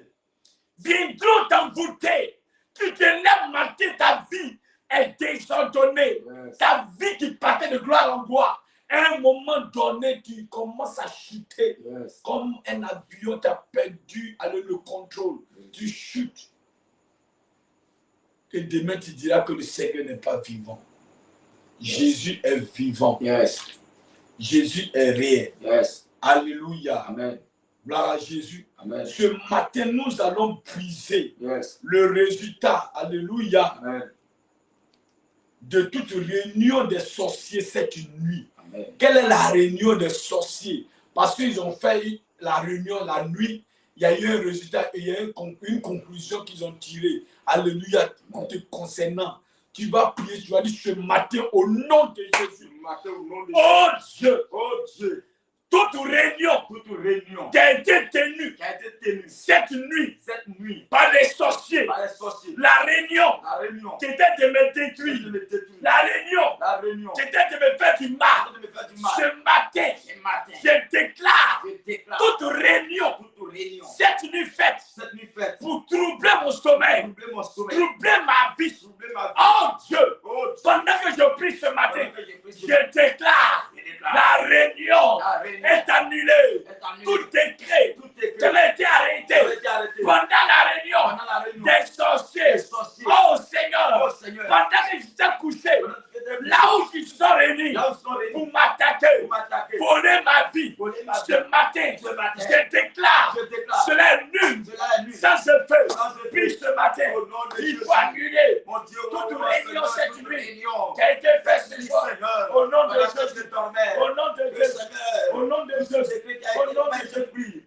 Viendront t'envoûter. Tu te lèves matin, ta vie est désordonnée. Yes. Ta vie qui partait de gloire en gloire. À un moment donné, tu commences à chuter. Yes. Comme un avion, tu as perdu le contrôle. Tu chutes. que demain tu diras que le Seigneur n'est pas vivant. Jésus est vivant. Yes. Jésus est réel. Yes. Alléluia. Amen. Gloire à Jésus. Amen. Ce matin, nous allons briser Yes. le résultat, alléluia, Amen. de toute réunion des sorciers cette nuit. Amen. Quelle est la réunion des sorciers? Parce qu'ils ont fait la réunion la nuit, il y a eu un résultat, il y a eu une conclusion qu'ils ont tirée. Alléluia, te concernant. Tu vas prier, tu vas dire ce matin au nom de Jésus. Oh Dieu, toute réunion qui a été tenue cette nuit par les sorciers, la réunion qui était de me détruire, la réunion qui était de me faire du mal, ce matin, je déclare toute réunion cette nuit faite pour troubler mon sommeil, troubler ma vie. Oh Dieu, pendant que je prie ce matin, je déclare la réunion est annulée. Tout décret qui avait été arrêté pendant la réunion des sorciers. Oh Seigneur, pendant que j'étais couché, là où ils se sont réunis pour m'attaquer, voler ma vie, ce matin, je déclare, cela est nul, ça se fait. Puis ce matin, il faut annuler toute réunion cette nuit qui a été faite ce soir. Au nom de Jésus, au nom de Jésus, au nom de Jésus, au nom de Jésus.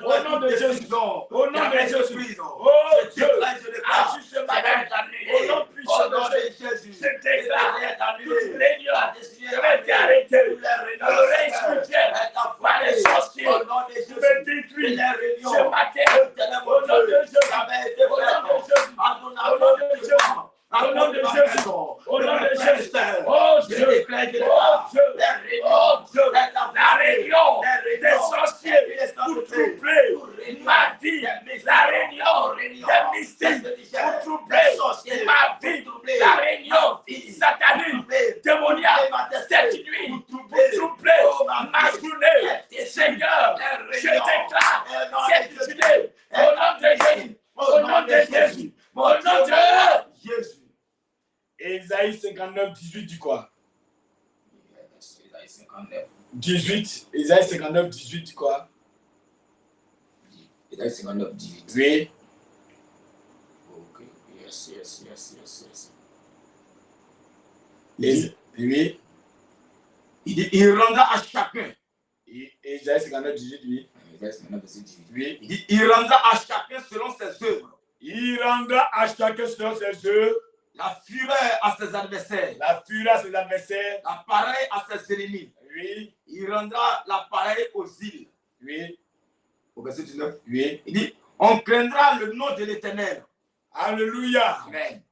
Au nom de Jésus, au nom de Jésus, oh Dieu, agis ce matin, au nom puissant de Jésus, je déclare toute réunion qui avait été arrêtée dans l'oreille spirituelle par les sorciers, je vais détruire ce matin, au nom de Jésus, au nom de Jésus, au nom de Jésus. Au nom de Jésus, au nom de Jésus, oh Dieu, oh Dieu, oh Dieu, la réunion des sorciers pour troubler ma vie, la réunion des mystiques pour troubler ma vie, la réunion satanique, démoniaque, cette nuit pour troubler ma journée. Seigneur, je déclare cette journée au nom de Jésus, au nom de Jésus, au nom de Jésus. Ésaïe 59, 18 dit quoi? Ésaïe 59, 18 dit quoi? Ésaïe 59, 18. Oui. Ok, yes. Oui. Il dit, il rendra à chacun. Ésaïe 59, 18, oui. Ésaïe 59, 18. Oui. Il dit, il rendra à chacun selon ses œuvres. Il rendra à chacun selon ses œuvres. La fureur à ses adversaires. La fureur à ses adversaires. L'appareil à ses ennemis. Oui. Il rendra l'appareil aux îles. Oui. Au verset 19. Oui. Il dit, on craindra le nom de l'Éternel. Alléluia. Amen.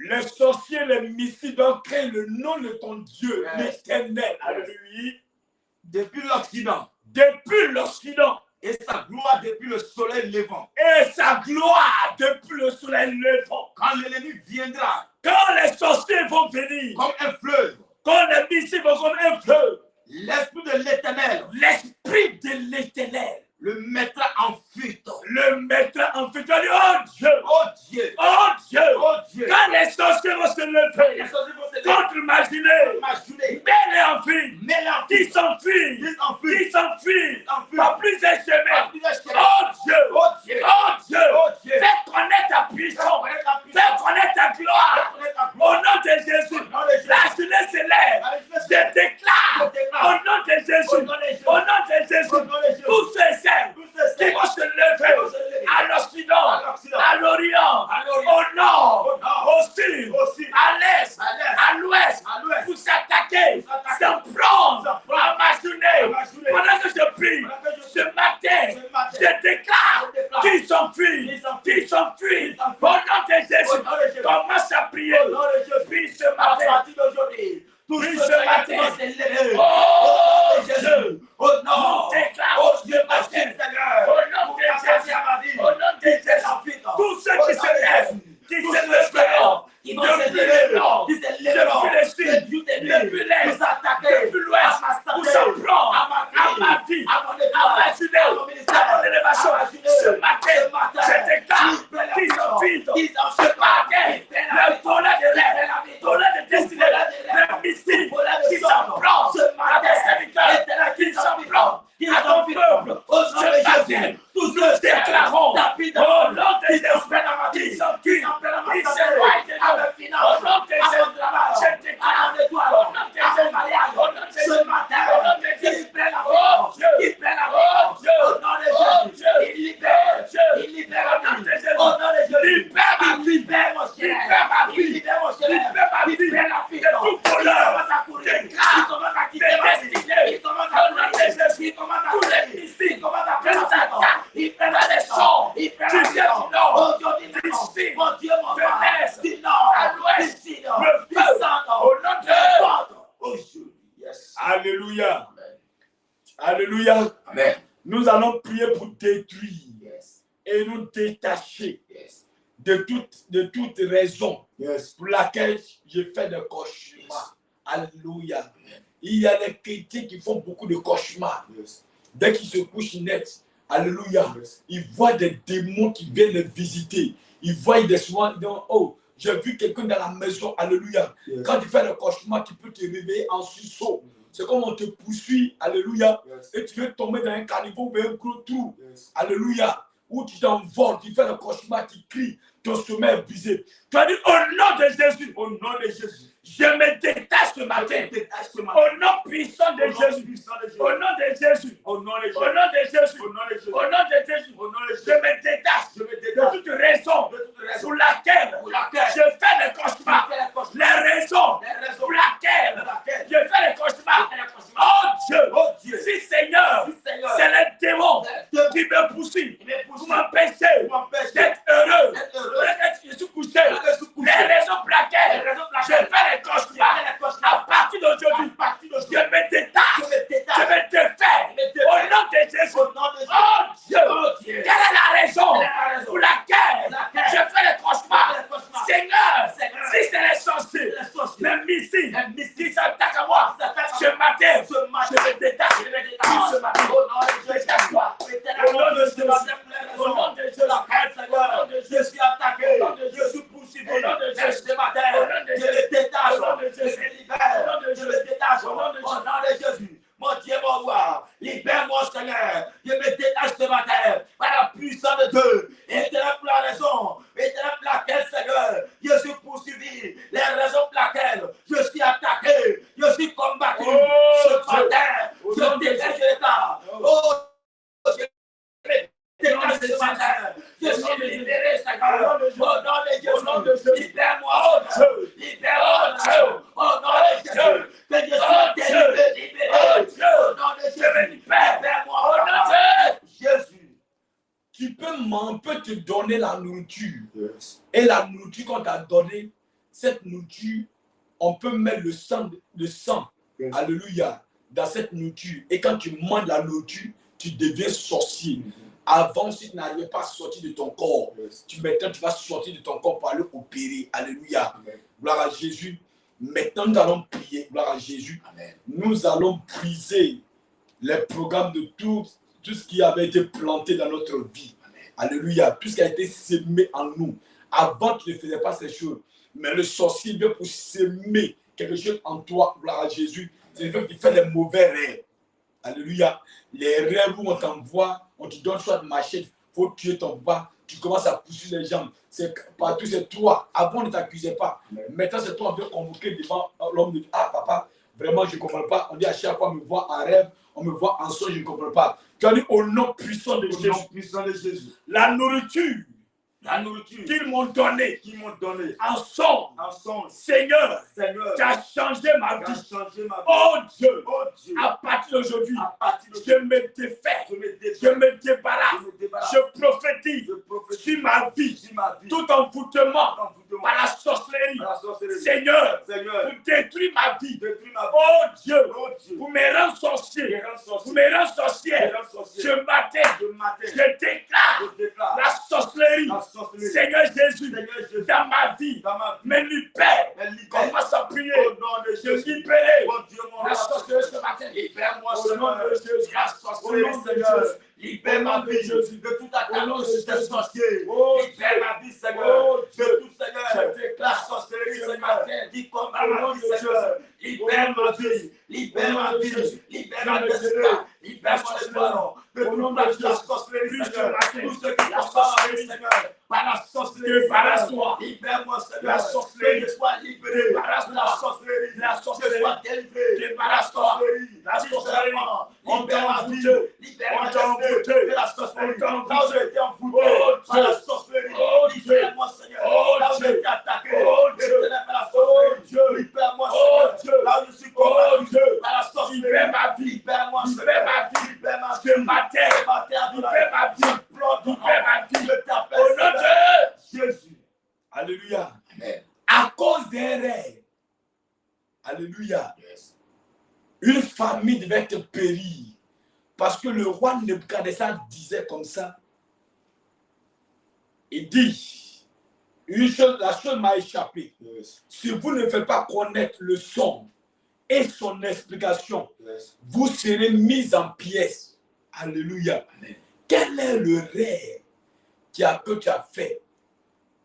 Les sorciers, les mystiques doivent craindre le nom de ton Dieu, l'Éternel. Alléluia. Depuis l'Occident. Depuis l'Occident. Et sa gloire depuis le soleil levant. Et sa gloire depuis le soleil levant. Quand l'ennemi viendra. Quand les sorciers vont venir. Comme un fleuve. Quand les mystiques vont comme un fleuve. L'esprit de l'Éternel. L'esprit de l'Éternel. Le mettra en fuite. Le mettra en fuite. Oh Dieu. Oh Dieu. Oh Dieu. Oh Dieu. Quand les sorciers vont se lever. Contre ma journée. Mets-les en fuite. Qui s'enfuient. Qui s'enfuient. Par plusieurs chemins. Oh Dieu. Oh Dieu. Oh Dieu. Oh Dieu. Fais connaître ta puissance. Fais connaître ta gloire. Au nom de Jésus. La journée se lève. Je déclare. Au nom de Jésus. Au nom de Jésus. Tous ceux qui vont se lever à l'Occident, à l'Orient, au Nord, au Sud, à l'Est, à l'Ouest, pour s'attaquer, s'en prendre à ma journée. Pendant que je prie, ce matin, je déclare qu'ils s'enfuient, qu'ils s'enfuient. Au nom de Jésus, commence à prier. Prie ce matin. Prie ce matin. Oh Dieu. Oh non! Déclare Dieu matin. Au nom de Jésus. Au nom de Jésus. Tous ceux qui se lèvent, qui se lèveront, depuis le nord, depuis le sud, depuis l'est, depuis l'ouest, pour s'en prendre à ma vie, à ma journée, à mon élévation. Ce matin, je déclare qu'ils sont vides. Ce matin, Alléluia. Amen. Nous allons prier pour détruire Yes. et nous détacher Yes. de toute raison Yes. pour laquelle je fais des cauchemars. Alléluia. Il y a des chrétiens qui font beaucoup de cauchemars. Yes. Dès qu'ils se couchent net, alléluia, Yes. ils voient des démons qui viennent les visiter. Ils voient des soins, ils disent, oh, j'ai vu quelqu'un dans la maison, alléluia. Yes. Quand tu fais le cauchemar, tu peux te réveiller en sursaut. C'est comme on te poursuit, alléluia, Yes. et tu veux tomber dans un caniveau ou un gros trou, Yes. alléluia, où tu t'envoles, tu fais le cauchemar, tu cries, ton sommeil est brisé. Tu as dit, au nom de Jésus, Au nom de Jésus. je me détache ce matin. Au nom puissant de Jésus. Au nom de Jésus. Au nom de Jésus. Au nom de Jésus. Au nom de Jésus. Au nom de Jésus. Au nom de Je Jésus. me détache de toute raison pour laquelle je fais des cauchemars. Les raisons pour laquelle je fais des cauchemars. Oh Dieu. Si Seigneur, c'est les démons qui me poursuivent pour m'empêcher d'être heureux. Pour lesquels je suis couché. Les raisons pour lesquelles je fais des cauchemars. À partir d'aujourd'hui, je me détache. Je me défais. Au nom de Jésus. Oh Dieu. Quelle est la raison pour laquelle je fais les cauchemars? Seigneur, si c'est les sorciers, les missiles qui s'attaquent à moi, ce matin, je me détache. Ce matin, détache-toi. Au nom de Jésus. Au nom de Jésus. Je suis attaqué. Je suis poursuivi. Ce matin, je me détache. Je me libère. Je me détache. Au nom de Jésus. Mon Dieu, mon roi, libère-moi, Seigneur. Je me détache ce matin par la puissance de Dieu. Éternel pour la raison. Éternel pour laquelle, Seigneur, je suis poursuivi. Les raisons pour laquelle je suis attaqué. Je suis combattu. Ce matin, je dégage l'état. Oh, je détache ce matin. Je suis libéré, Seigneur. Au nom de Jésus. Libère-moi, Dieu. Libère-moi, Dieu. Au nom de Jésus. Que je sois délivré, libéré. Au nom de Jésus. Libère-moi, au nom de Jésus. Tu peux te donner la nourriture. Yes. Et la nourriture qu'on t'a donnée, cette nourriture, on peut mettre le sang, yes. Alléluia, dans cette nourriture. Et quand tu manges la nourriture, tu deviens sorcier. Avant, si tu n'arrivais pas à sortir de ton corps, yes. Maintenant tu vas sortir de ton corps par le opérer. Alléluia. Amen. Gloire à Jésus. Maintenant, nous allons prier. Gloire à Jésus. Amen. Nous allons briser les programmes de tout ce qui avait été planté dans notre vie. Amen. Alléluia. Tout ce qui a été sémé en nous. Avant, tu ne faisais pas ces choses. Mais le sorcier vient pour s'aimer quelque chose en toi. Gloire à Jésus. C'est le fait qui fait les mauvais rêves. Alléluia. Les rêves où on t'envoie, on te donne soit de machette, il faut tuer ton papa, tu commences à pousser les jambes. C'est partout, c'est toi. Avant, on ne t'accusait pas. Maintenant, c'est toi, on vient convoquer devant l'homme de Dieu. Ah, papa, vraiment, je ne comprends pas. On dit à chaque fois, on me voit en rêve, on me voit en songe, je ne comprends pas. Tu as dit au nom puissant de Jésus. La nourriture. La nourriture qu'ils m'ont donné, en songe, Seigneur, tu as changé ma vie. Oh Dieu, à partir d'aujourd'hui, je me défais, je me débarrasse, je prophétise sur ma vie, tout envoûtement par la sorcellerie. Seigneur, pour détruire ma vie. Oh Dieu, pour me rendre sorcier, pour me rendre sorcière, ce matin, je déclare la sorcellerie. Seigneur Jésus, dans ma vie, me libère. Commence à prier. Je libère la sorcellerie ce matin. Libère-moi ce matin. La sorcellerie, Seigneur. Libère ma vie de tout attaque de sorcier. Libère ma vie, Seigneur. De tout, Seigneur. La sorcellerie, Seigneur. Qui combat ma vie, Seigneur. Libère ma vie. Libère ma vie. Libère ma destinée. Libère-moi les parents. De toute la sorcellerie, Seigneur. Tout ce qui combat ma vie, Seigneur. Par la sorcellerie, débarrasse-toi. Libère-moi, Seigneur. La sorcellerie, je sois libéré. Débarrasse-toi. La sorcellerie, je sois délivré. Débarrasse-toi. La sorcellerie, on t'a envoûté. On t'a envoûté. La sorcellerie, là où j'ai été envoûté par la sorcellerie. Libère-moi, Seigneur. Là où j'ai été attaqué. Par la sorcellerie. Libère-moi, Seigneur. Là où je suis combattu par la sorcellerie. Libère ma vie. Libère-moi, Seigneur. Libère ma vie. Ce matin. Libère ma vie. Libère ma vie. Je t'appelle. Au nom de Jésus. Alléluia. Amen. À cause des rêves. Alléluia. Yes. Une famille devait te périr. Parce que le roi Nebuchadnezzar disait comme ça. Il dit, la chose m'a échappé. Yes. Si vous ne faites pas connaître le son et son explication, Yes. vous serez mis en pièces. Alléluia. Amen. Quel est le rêve que tu as fait,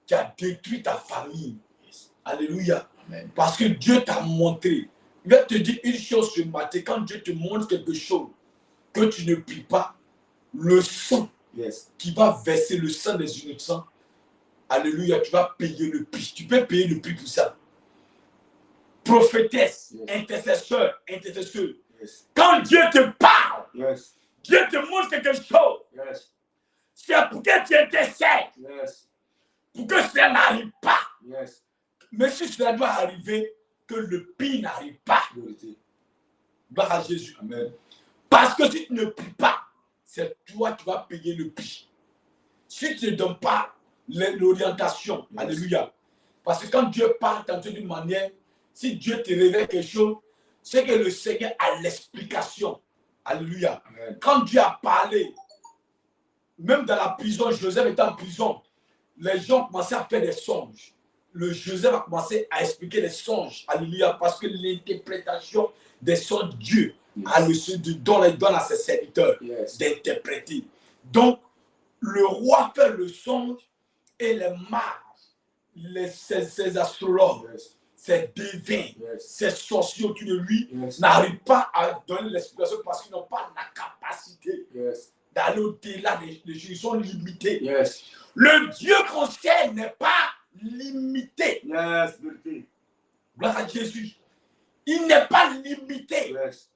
qui a détruit ta famille? Yes. Alléluia. Amen. Parce que Dieu t'a montré. Je vais te dire une chose ce matin. Quand Dieu te montre quelque chose que tu ne pries pas, le sang Yes. qui va verser le sang des innocents, alléluia, tu vas payer le prix. Tu peux payer le prix pour ça. Prophétesse, Yes. intercesseur. Yes. Quand Dieu te parle, Yes. Dieu te montre quelque chose. Yes. C'est pour que tu intercèdes, Yes. pour que cela n'arrive pas. Yes. Mais si cela doit arriver, que le pire n'arrive pas. Vérité. Gloire à Jésus. Amen. Parce que si tu ne pries pas, c'est toi qui vas payer le prix. Si tu ne donnes pas l'orientation, Yes. alléluia. Parce que quand Dieu parle tantôt d'une manière, si Dieu te révèle quelque chose, c'est que le Seigneur a l'explication. Alléluia. Amen. Quand Dieu a parlé, même dans la prison, Joseph était en prison, les gens commençaient à faire des songes. Le Joseph a commencé à expliquer les songes. Alléluia. Parce que l'interprétation des songes, Dieu a le donne à ses serviteurs Yes. d'interpréter. Donc, le roi fait le songe et les mages, ses astrologues, Yes. ses devins, Yes. ses sorciers autour de lui Yes. n'arrivent pas à donner l'explication parce qu'ils n'ont pas la capacité Yes. d'aller au-delà des choses. Ils sont limités. Yes. Le Dieu qu'on sait n'est pas limité. Yes. Vérité. Gloire à Jésus. Il n'est pas limité. Yes.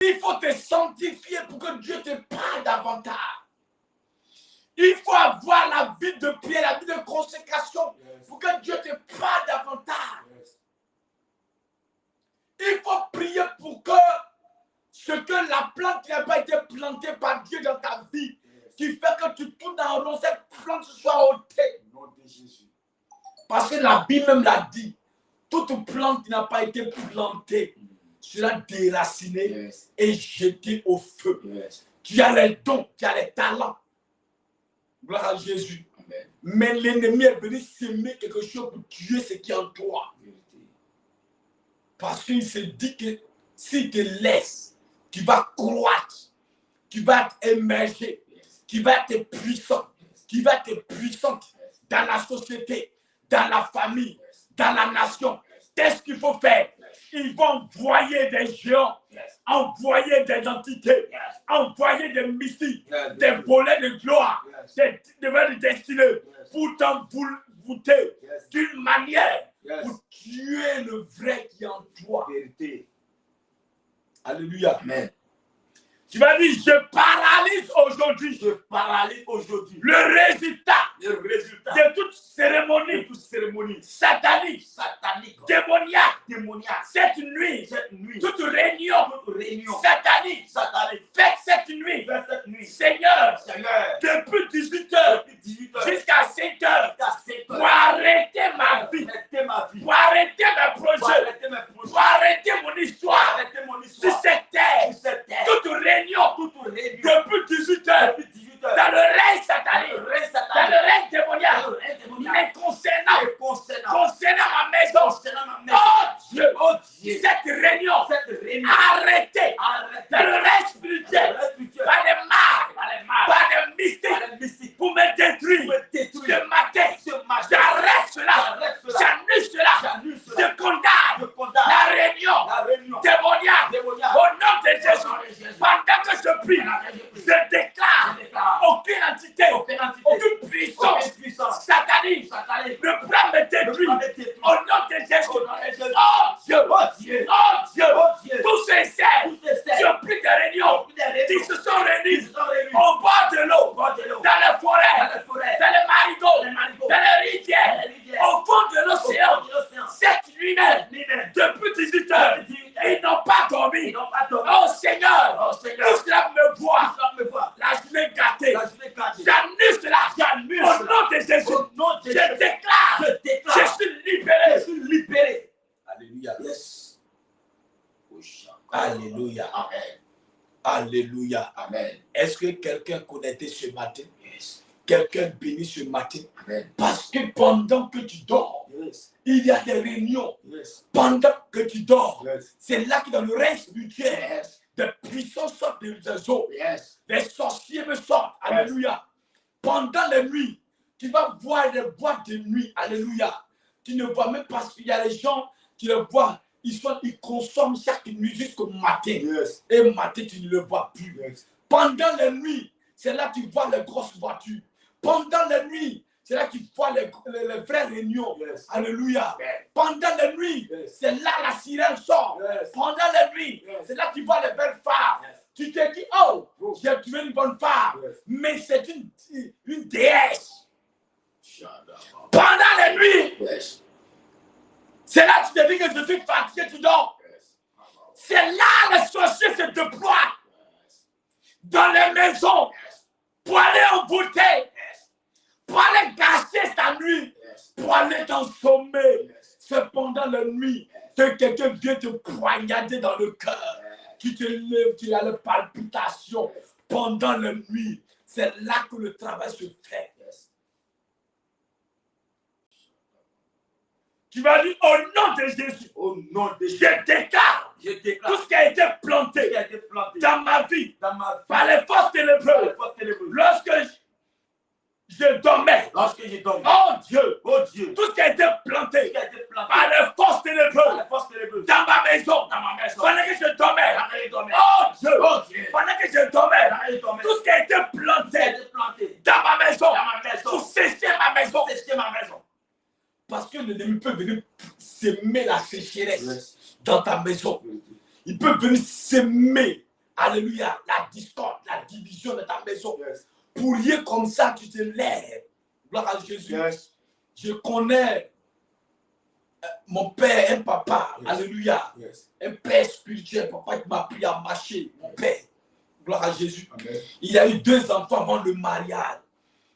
Il faut te sanctifier pour que Dieu te parle davantage. Il faut avoir la vie de prière, la vie de consécration Yes. pour que Dieu te parle davantage. Yes. Il faut prier pour que ce que la plante qui n'a pas été plantée par Dieu dans ta vie, Yes. qui fait que tu tournes en rond, cette plante soit ôtée. Au nom de Jésus. Parce que la Bible même l'a dit. Toute plante qui n'a pas été plantée sera déracinée Yes. et jetée au feu. Yes. Tu as les dons, tu as les talents. Gloire à Jésus. Amen. Mais l'ennemi est venu s'aimer quelque chose pour tuer ce qui est en toi. Vérité. Parce qu'il se dit que s'il te laisse, tu vas croître, tu vas émerger, Yes. tu vas être puissant, tu vas être puissante Yes. dans la société, dans la famille, Yes. dans la nation. Yes. Qu'est-ce qu'il faut faire? Yes. Ils vont envoyer des géants, Yes. envoyer des entités, Yes. envoyer des mystiques, Yes. des volets de gloire, Yes. des destinés Yes. pour t'envoûter Yes. d'une manière Yes. pour tuer le vrai qui est en toi. Vérité. Alléluia. Amen. Tu vas dire, je paralyse aujourd'hui Je paralyse aujourd'hui le résultat le résultat de toute de cérémonie toute cérémonie satanique, satanique, démoniaque, démoniaque. cette nuit, Cette nuit, toute réunion toute réunion satanique, satanique, faite cette nuit, vers cette nuit, Seigneur, Seigneur, depuis 18h depuis 18h jusqu'à 5h, jusqu'à 7h, pour arrêter ma vie, arrêter ma vie, pour arrêter mes pour projets, arrêter mes pour projets, arrêter mon pour histoire arrêter mon sur histoire cette terre, sur cette terre, toute réunion toute réunion depuis 18h depuis 18h, dans le règne satanique, le règne dans le satanique, règne démoniaque, le règne démoniaque, mais concernant et concernant ma maison, concernant ma maison, oh Dieu, oh Dieu, cette réunion, cette réunion, arrêtez arrêtez dans le règne spirituel, le spirituel, par les mages, par les mains, par les mystiques, par les mystiques, pour me détruire. pour me détruire. Ce matin, Ce matin, j'arrête cela, j'arrête cela, j'annule cela, j'annule je cela, condamne je condamne la réunion la réunion démoniaque démoniaque. au nom de Au nom de Jésus. Jésus. Pendant que je prie, je déclare Je déclare aucune entité, aucune entité, aucune puissance aucune puissance satanique satanique ne pourra me ne détruire pourra me détruire. au nom de Jésus. Au nom de Jésus. Oh Dieu, Oh Dieu, oh Dieu, oh Dieu, tous ces serres tous ces qui serres ont pris des réunions, qui ont pris des qui réunions, se sont réunis qui se sont réunis au bord de l'eau, au bord de l'eau, dans les forêts, dans les forêts, dans les marigots, dans les marigots, dans les rivières, dans les rivières, au fond de au l'océan. fond de l'océan. Cette nuit même, L'hiver, depuis 18 heures, depuis 18 ils n'ont pas dormi. ils n'ont pas dormi. Oh Seigneur, Oh Seigneur, tout cela me voit. tu me vois. La journée gâtée. La journée gâtée. J'annule cela. J'annule Au cela. nom de Jésus. Au nom de Je Jésus. déclare. Je déclare. Je suis libéré. Je suis libéré. Alléluia. Yes. Alléluia. Amen. Alléluia. Amen. Est-ce que quelqu'un connecté ce matin? Yes. Quelqu'un béni ce matin? Amen. Parce que pendant que tu dors, Yes. il y a des réunions. Yes. Pendant que tu dors, Yes. c'est là que dans le règne spirituel, Yes. des puissants sortent des eaux. Yes. Des sorciers me sortent. Yes. Alléluia. Pendant les nuits, tu vas voir des boîtes de nuit. Alléluia. Tu ne vois même pas, il y a les gens qui le voient. Ils consomment chaque nuit jusqu'au matin. Yes. Et au matin, tu ne le vois plus. Yes. Pendant les nuits, c'est là que tu vois les grosses voitures. Pendant les nuits, c'est là que tu vois les vraies réunions. Yes. Alléluia. Yes. Pendant les nuits, Yes. c'est là la sirène sort. Yes. Pendant les nuits, Yes. c'est là que tu vois les belles femmes. Yes. Tu te dis, oh, j'ai trouvé une bonne femme. Yes. Mais c'est une déesse. Pendant les nuits, Yes. c'est là que tu te dis que je suis fatigué, tu dors. Yes. C'est là les sorciers se déploient dans les maisons pour aller envoûter, pour aller gâcher ta nuit, Yes. pour aller t'ensommer. Yes. C'est pendant la nuit que quelqu'un vient te poignarder dans le cœur. Tu te lèves, tu as les palpitations. Pendant la nuit, c'est là que le travail se fait. Yes. Tu vas dire au nom de Jésus, Au nom de Jésus, je déclare je tout déclare ce qui a été qui planté a été planté dans ma vie dans ma vie par les forces par les ténébreuses. forces ténébreuses. Lorsque je dormais, Lorsque je dormais, oh Dieu, oh Dieu, tout ce qui a été tout planté ce qui a été planté par les forces par ténébreuses les forces ténébreuses dans ma maison, dans ma maison, pendant que je dormais, pendant que je dormais, oh Dieu, oh Dieu, pendant que je dormais, pendant que je dormais, tout ce qui a été tout ce qui a planté été planté dans ma maison, dans ma maison, pour sécher ma maison, pour sécher ma maison. parce que l'ennemi peut venir semer la sécheresse Yes. dans ta maison. Il peut venir semer, alléluia, la discorde, la division de ta maison. Yes. Pour rien comme ça, tu te lèves. Gloire à Jésus. Yes. Je connais mon père, un papa, Yes. alléluia, Yes. un père spirituel, papa qui m'a appris à marcher, mon père. Gloire à Jésus. Amen. Il y a eu 2 enfants avant le mariage.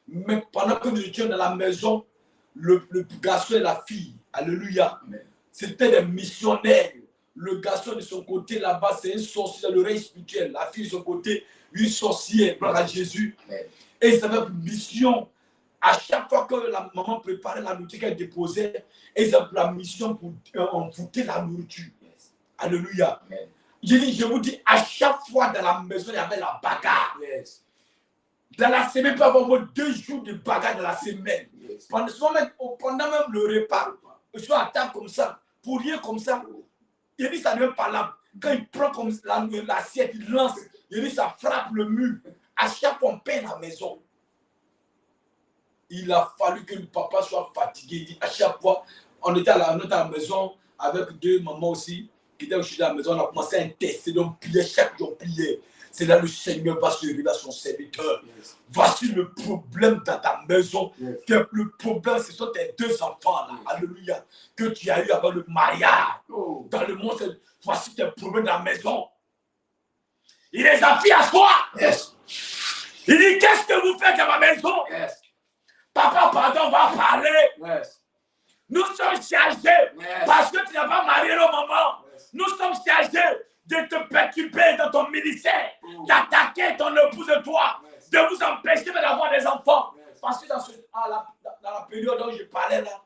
Mais pendant que nous étions dans la maison, le garçon et la fille, alléluia, Amen. c'était des missionnaires. Le garçon de son côté là-bas, c'est un sorcier dans le règne spirituel. La fille de son côté, une sorcière, gloire à Jésus. Amen. Et ils avaient une mission. À chaque fois que la maman préparait la nourriture qu'elle déposait, ils avaient la mission pour envoûter la nourriture. Yes. Alléluia. Amen. Je vous dis, à chaque fois dans la maison, il y avait la bagarre. Yes. Dans la semaine, il peut y avoir au moins 2 jours de bagarre dans la semaine. Yes. Pendant même le repas, je suis à table comme ça, pour rien comme ça. Il dit ça ne vient pas là. Quand il prend comme l'assiette, il lance. Il dit ça frappe le mur. À chaque fois, on peint la maison. Il a fallu que le papa soit fatigué. Il dit à chaque fois, on était à la maison avec 2 mamans aussi qui étaient aussi à la maison. On a commencé à intercéder. On priait chaque jour, priait. C'est là que le Seigneur va se révéler à son serviteur. Yes. Voici le problème dans ta maison. Yes. Que le problème, ce sont tes 2 enfants là. Alléluia. Que tu as eu avant le mariage. Oh. Dans le monde, voici tes problèmes dans la maison. Il les a fait à soi. Yes. Il dit, qu'est-ce que vous faites dans ma maison? Yes. Papa, pardon, on va parler. Yes. Nous sommes chargés. Yes. Parce que tu n'as pas marié nos mamans. Yes. Nous sommes chargés de te perturber dans ton ministère. Oh. D'attaquer ton épouse et toi. Yes. De vous empêcher d'avoir des enfants. Yes. Parce que dans la période dont je parlais là,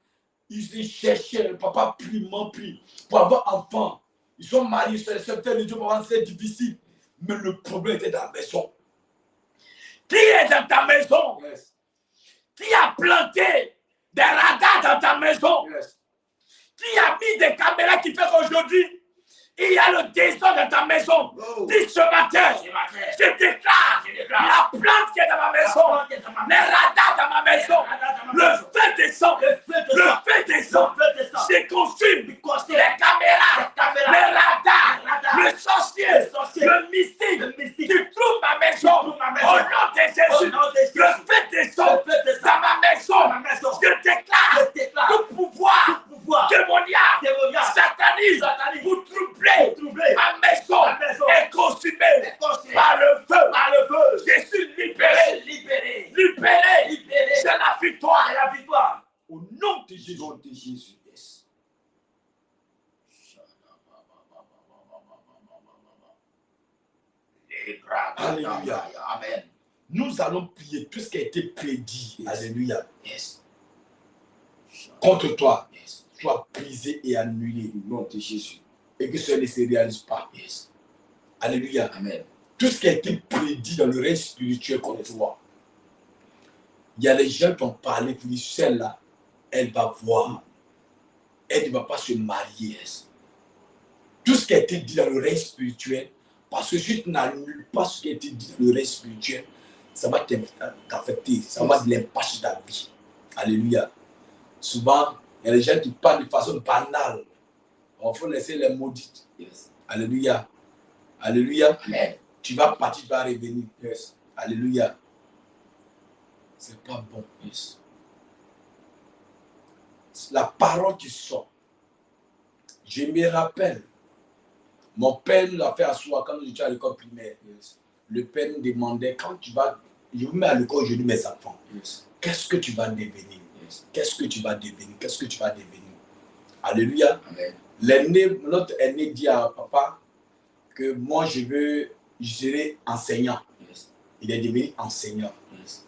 ils cherchaient, le papa prie, m'en prie, pour avoir enfant. Ils sont mariés, c'est le secteur de Dieu, pour c'est difficile. Mais le problème était dans la maison. Qui est dans ta maison? Yes. Qui a planté des radars dans ta maison? Yes. Qui a mis des caméras qui fait qu'aujourd'hui, il y a le désordre dans ta maison? Oh. Dis ce matin, je déclare la plante qui est dans ma maison, les radars dans ma maison, le feu descend, le feu descend, je consume les caméras, les radars, le sorcier, le mystique qui trouve ma maison. Au nom de Jésus, le feu descend dans ma maison. Je déclare tout pouvoir démoniaque, sataniste, pour troubler ma maison est consumée par le feu. Je suis libéré. C'est la victoire. Au nom de Jésus. Yes. Alléluia. Amen. Nous allons prier tout ce qui a été prédit. Yes. Alléluia. Yes. Contre toi, Yes. soit brisé et annulé. Au nom de Jésus. Et que cela ne se réalise pas. Yes. Alléluia. Amen. Tout ce qui a été prédit dans le règne spirituel contre toi. Il y a des gens qui ont parlé pour dire celle-là, elle va voir. Elle ne va pas se marier. Yes. Tout ce qui a été dit dans le règne spirituel, parce que si tu n'annules pas ce qui a été dit dans le règne spirituel, ça va t'affecter, ça va de l'impact sur ta vie. Alléluia. Souvent, il y a des gens qui parlent de façon banale. Il faut laisser les maudites. Yes. Alléluia. Alléluia. Amen. Tu vas partir, tu vas revenir. Yes. Alléluia. C'est pas bon. Yes. La parole qui sort. Je me rappelle, mon père nous a fait asseoir quand nous étions à l'école primaire. Yes. Le père nous demandait, quand tu vas, je vous mets à l'école aujourd'hui mes enfants, Yes. qu'est-ce que tu vas devenir? Yes. Qu'est-ce que tu vas devenir? Qu'est-ce que tu vas devenir? Alléluia. Amen. L'aîné, notre aîné dit à papa que moi je serai enseignant. Yes. Il est devenu enseignant. Yes.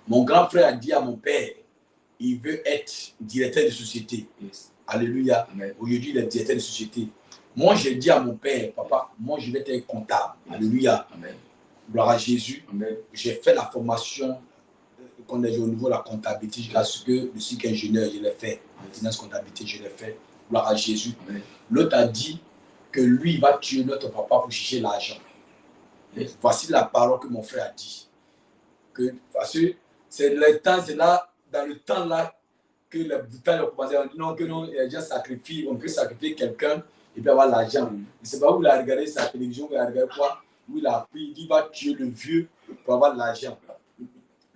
Mon grand frère a dit à mon père, il veut être directeur de société. Yes. Alléluia. Amen. Aujourd'hui, il est directeur de société. Moi, j'ai dit à mon père, papa, moi, je vais être comptable. Alléluia. Amen. Gloire à Jésus. Amen. J'ai fait la formation qu'on a au niveau de la comptabilité jusqu'à ce que je suis qu'ingénieur, je l'ai fait. En finance comptabilité, je l'ai fait. Gloire à Jésus. Amen. L'autre a dit que lui, il va tuer notre papa pour chercher l'argent. Yes. Voici la parole que mon frère a dit. Parce que c'est le temps, c'est là, dans le temps là, que les bouteilles ont commencé à dire non, que non, les gens sacrifient, on peut sacrifier quelqu'un et puis avoir l'argent. Je ne sais pas où il a regardé sa télévision, où il a regardé quoi, où il a appris, il dit, il va tuer le vieux pour avoir de l'argent.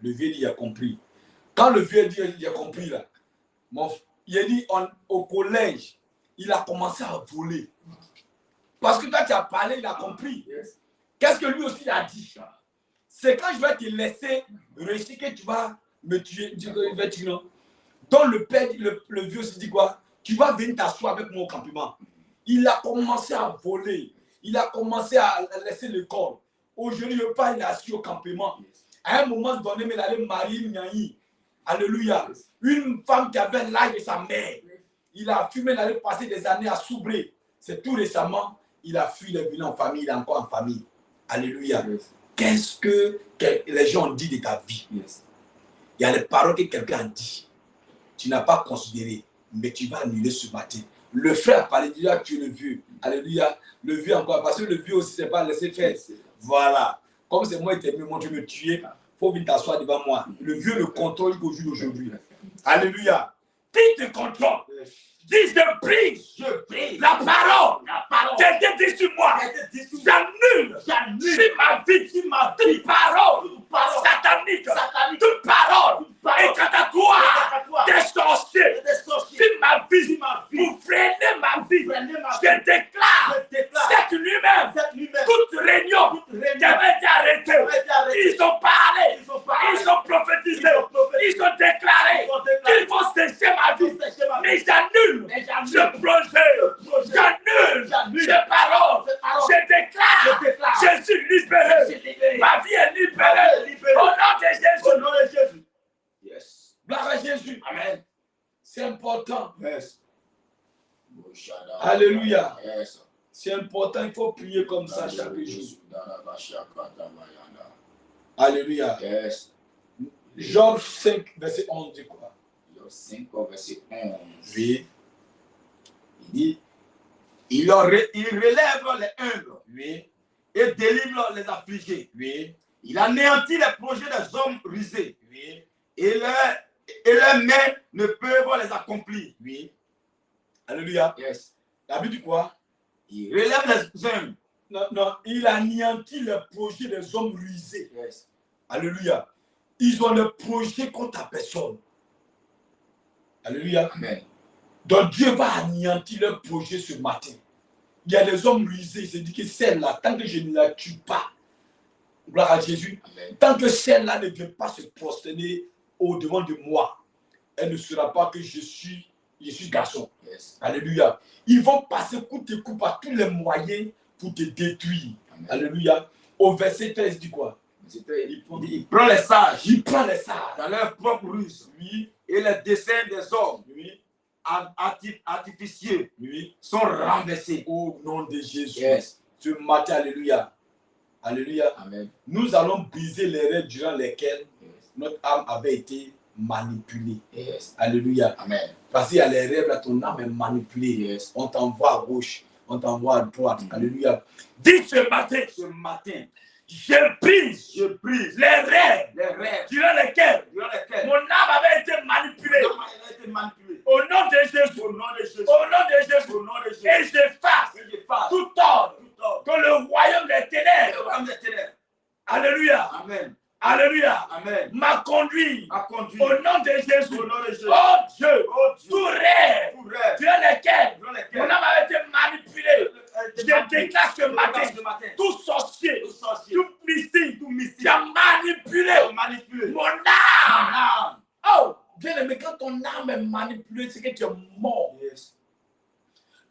Le vieux dit, il a compris. Quand le vieux dit, il a compris là, il a dit, au collège, il a commencé à voler. Parce que quand tu as parlé, il a compris. Yes. Qu'est-ce que lui aussi a dit? C'est quand je vais te laisser réussir que tu vas me tuer. Il va tuer, non? Donc le père, le vieux se dit quoi? Tu vas venir t'asseoir avec moi au campement. Il a commencé à voler. Il a commencé à laisser l'école. Aujourd'hui, le père, il est assis au campement. À un moment donné, il allait marier une Nyanyi. Alléluia. Une femme qui avait l'âge de sa mère. Il a fumé, il allait passer des années à Soubré. C'est tout récemment, il a fui, il est venu en famille, il est encore en famille. Alléluia. Yes. Qu'est-ce que les gens ont dit de ta vie? Yes. Il y a les paroles que quelqu'un a dit. Tu n'as pas considéré, mais tu vas annuler ce matin. Le frère a parlé, il a tué le vieux. Alléluia. Le vieux encore, parce que le vieux aussi, c'est pas laisser faire. Voilà. Comme c'est moi qui t'ai mis, moi, tu me tuer, il faut venir t'asseoir devant moi. Le vieux le contrôle jusqu'au jour d'aujourd'hui. Alléluia. Qui te contrôle? Dis de brise. Je prie. La parole. La parole. Qui a été dit sur moi. J'annule. J'annule. Sur ma vie. Sur ma Toute parole. Toute parole. Satanique. Satanique. Toute parole. Toute parole. Écatatoire. Des sorciers. Des sorciers. Sur ma vie. Sur ma vie. Pour freiner ma vie. Freiner ma vie. Je déclare. Je déclare. Cette nuit-même. Cette nuit-même. Toute réunion. Toute réunion. Qui avait été arrêtée. Avait été arrêtée. Ils ont parlé. Ils ont parlé. Ils ont prophétisé. Ils ont prophétisé. Ils ont déclaré. Ils ont déclaré. Qu'ils vont sécher ma vie. Ils vont sécher ma vie. Mais j'annule. Mais j'annule. Ce projet. J'annule. J'annule. Ces paroles. Ces paroles. Je déclare. Je déclare. Je suis libéré. Je suis libéré. Ma vie est libérée. Ma vie est libérée. Au nom de Jésus. Au nom de Jésus. Yes. Gloire à Jésus. Amen. C'est important. Yes. Alléluia. Yes. C'est important. Il faut prier comme ça chaque jour. Alléluia. Yes. Job 5, verset 11 dit quoi? Job 5, verset 11. Oui. Il dit, il relève les humbles Oui. et délivre les affligés. Oui. Il anéantit les projets des hommes rusés Oui. et leurs mains ne peuvent les accomplir. Oui. Alléluia. Yes. La Bible dit quoi? Il relève les humbles. Non, non. Il anéantit les projets des hommes rusés. Yes. Alléluia. Ils ont le projet contre ta personne. Alléluia. Amen. Donc Dieu va anéantir leur projet ce matin. Il y a des hommes rusés. Il se dit que celle-là, tant que je ne la tue pas, gloire à Jésus, Amen. tant que celle-là ne vient pas se prosterner au-devant de moi, elle ne saura pas que je suis garçon. Yes. Alléluia. Ils vont passer coup de coup par tous les moyens pour te détruire. Amen. Alléluia. Au verset 13, il dit quoi? Il prend les sages. Il prend les sages. Dans leur propre ruse. Oui. Et les dessins des hommes. Oui. Artificieux. Oui. Sont renversés. Au nom de Jésus. Yes. Ce matin, alléluia. Alléluia. Amen. Nous allons briser les rêves durant lesquels notre âme avait été manipulée. Yes. Alléluia. Amen. Parce qu'il y a les rêves, là, ton âme est manipulée. Yes. On t'envoie à gauche, on t'envoie à droite. Alléluia. Dis ce matin, je brise les rêves durant lesquels mon âme avait été manipulée. Au nom de Jésus. Au nom de Jésus. Et j'efface tout ordre que le royaume des ténèbres. Alléluia. Amen. Alléluia. Amen. M'a conduit. Au nom de Jésus. Oh Dieu. Tout rêve durant lesquels mon âme avait été manipulée. Je déclare ce matin, tout sorcier, tout mystique, qui a manipulé mon âme. Oh, bien aimé, quand ton âme est manipulée, c'est que tu es mort. Yes.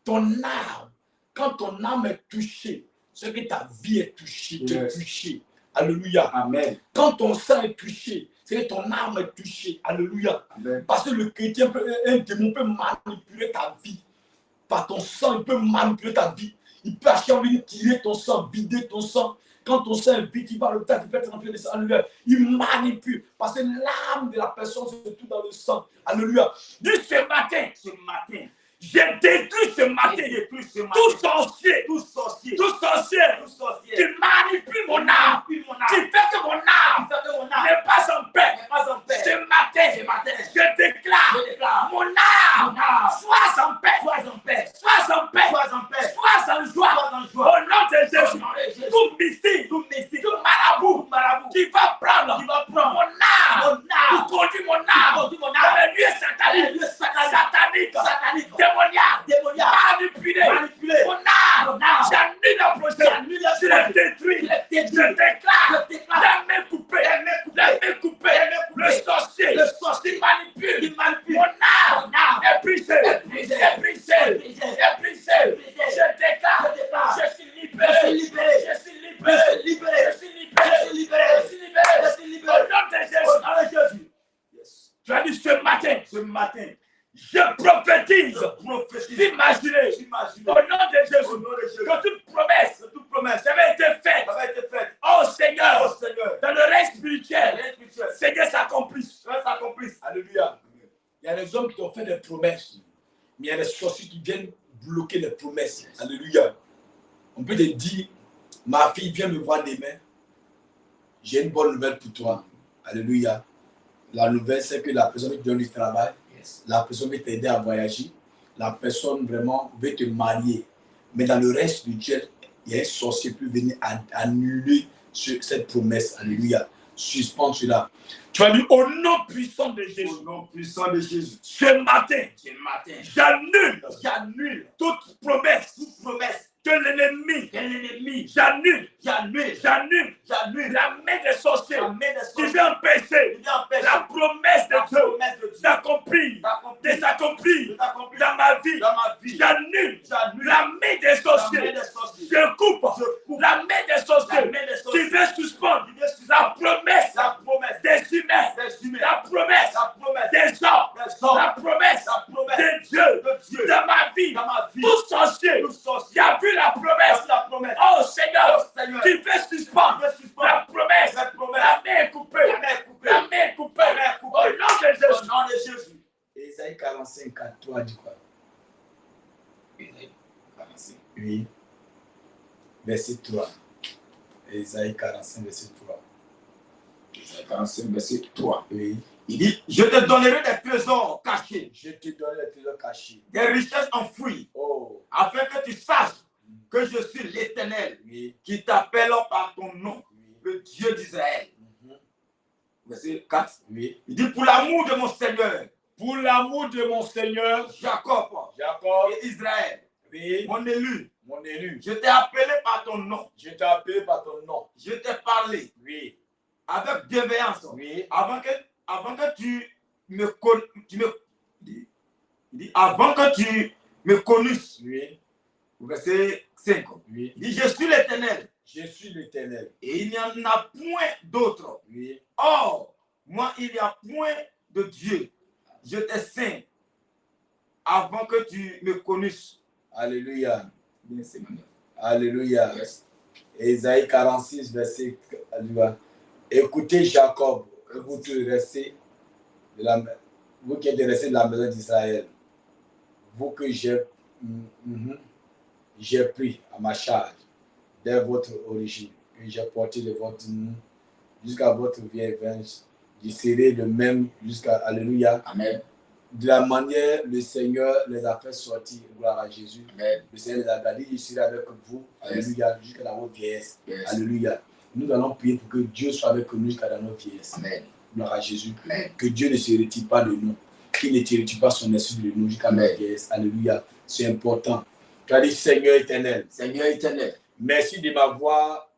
Ton âme, quand ton âme est touchée, c'est que ta vie est touchée. Yes. Tu es touché. Alléluia. Amen. Quand ton sang est touché, c'est que ton âme est touchée. Alléluia. Amen. Parce que le chrétien, un démon peut manipuler ta vie. Par ton sang, il peut manipuler ta vie. Il peut acheter envie de tirer ton sang, vider ton sang. Quand ton sang est vide, il va à l'hôpital, il peut être rempli de sang. Alléluia. Il manipule. Parce que l'âme de la personne se trouve dans le sang. Alléluia. Dis ce matin, je détruis ce matin, tout sorcier qui manipule mon âme, qui fait que mon âme n'est pas en paix. Ce matin, je déclare mon âme, sois en paix, sois en joie, au nom de Jésus. Tout mystique, tout marabout qui va prendre mon âme, qui conduit mon âme dans les lieux sataniques, démoniaques, manipulé. Mon âme, j'annule le projet, je le détruis, je déclare, la main coupée, le sorcier qui manipule, mon âme est brisé. Je déclare, je suis libéré. Au nom de Jésus. Tu as dit ce matin, je prophétise, imaginez, au nom de Jésus, que toute promesse avait été faite. Oh Seigneur, dans le règne spirituel, Seigneur s'accomplisse. Alléluia. Il y a des hommes qui t'ont fait des promesses, mais il y a des sorciers qui viennent bloquer les promesses. Alléluia. On peut te dire, ma fille, viens me voir demain. J'ai une bonne nouvelle pour toi. Alléluia. La nouvelle, c'est que la personne qui te donne du travail, la personne veut t'aider à voyager, la personne vraiment veut te marier. Mais dans le reste spirituel, il y a un sorcier qui peut venir annuler cette promesse. Alléluia. Suspendre cela. Tu vas dire au nom puissant de Jésus. Ce matin, j'annule toute promesse que l'ennemi, j'annule la main des sorciers qui vient empêcher la promesse de Dieu d'accomplir dans ma vie. J'annule la main des sorciers. Je coupe la main des sorciers qui veut suspendre la promesse des humains, la promesse des hommes, la promesse de Dieu dans ma vie. Tout sorcier qui a vu la promesse, oh Seigneur, qui veut suspendre la promesse, la main est coupée, au nom de Jésus. Ésaïe 45, 4, 3 dit quoi? Ésaïe 45. Oui. Verset 3. Ésaïe 45, verset 3. Ésaïe 45, verset 3. Oui. Il dit, je te donnerai des trésors cachés. Je te donnerai des trésors cachés. Des richesses enfouies. Oh. Afin que tu saches que je suis l'Éternel, Oui. qui t'appelle par ton nom, le Dieu d'Israël. Verset 4. Oui. Il dit, pour l'amour de mon Seigneur, Pour l'amour de mon Seigneur, Jacob et Israël, oui, mon élu, je t'ai appelé par ton nom. je t'ai appelé par ton nom. Je t'ai parlé Oui. avec bienveillance. Oui. Avant que tu me avant que tu me connusses. Oui. Verset 5. Oui. Il dit, je suis l'Éternel, Je suis l'Éternel. Et il n'y en a point d'autre. Oui. Or, moi, il n'y a point de Dieu. Je t'ai saint avant que tu me connaisses. Alléluia. Bien, c'est maintenant. Alléluia. Yes. Ésaïe 46, verset. Écoutez Jacob, vous qui restez de la, vous qui êtes restés de la maison d'Israël, vous que j'ai pris à ma charge dès votre origine, que j'ai porté de votre jusqu'à votre vieille vengeance, je serai le même jusqu'à Alléluia. Amen. De la manière le Seigneur les a fait sortir, gloire à Jésus. Amen. Le Seigneur les a gardés, je serai avec vous. Yes. Alléluia, jusqu'à dans votre vieillesse. Yes. Alléluia. Nous allons prier pour que Dieu soit avec nous jusqu'à dans notre vieillesse. Amen. Gloire à Jésus. Amen. Que Dieu ne se retire pas de nous. Qu'il ne te retire pas son esprit de nous jusqu'à notre vieillesse. Alléluia. C'est important. Tu as dit Seigneur éternel. Seigneur éternel. Merci de m'avoir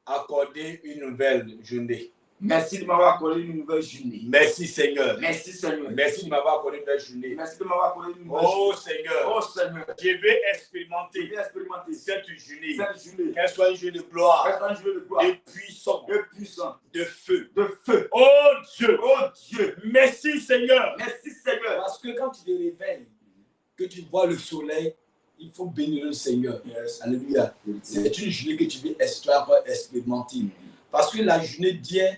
accordé une nouvelle journée. Merci de m'avoir accordé une nouvelle journée. Merci Seigneur. Merci Seigneur. Merci de m'avoir accordé une nouvelle journée. Merci de m'avoir accordé une nouvelle Oh journée. Seigneur. Oh Seigneur. Je vais expérimenter Je vais expérimenter cette journée. cette journée. Qu'elle soit une journée de gloire, Qu'elle soit une journée de gloire, de puissance, de puissance, de feu. de feu. Oh Dieu. Oh Dieu. Merci Seigneur. Merci Seigneur. Parce que quand tu te réveilles, que tu vois le soleil, il faut bénir le Seigneur. Yes. Alléluia. C'est une journée que tu veux expérimenter. Parce que la journée d'hier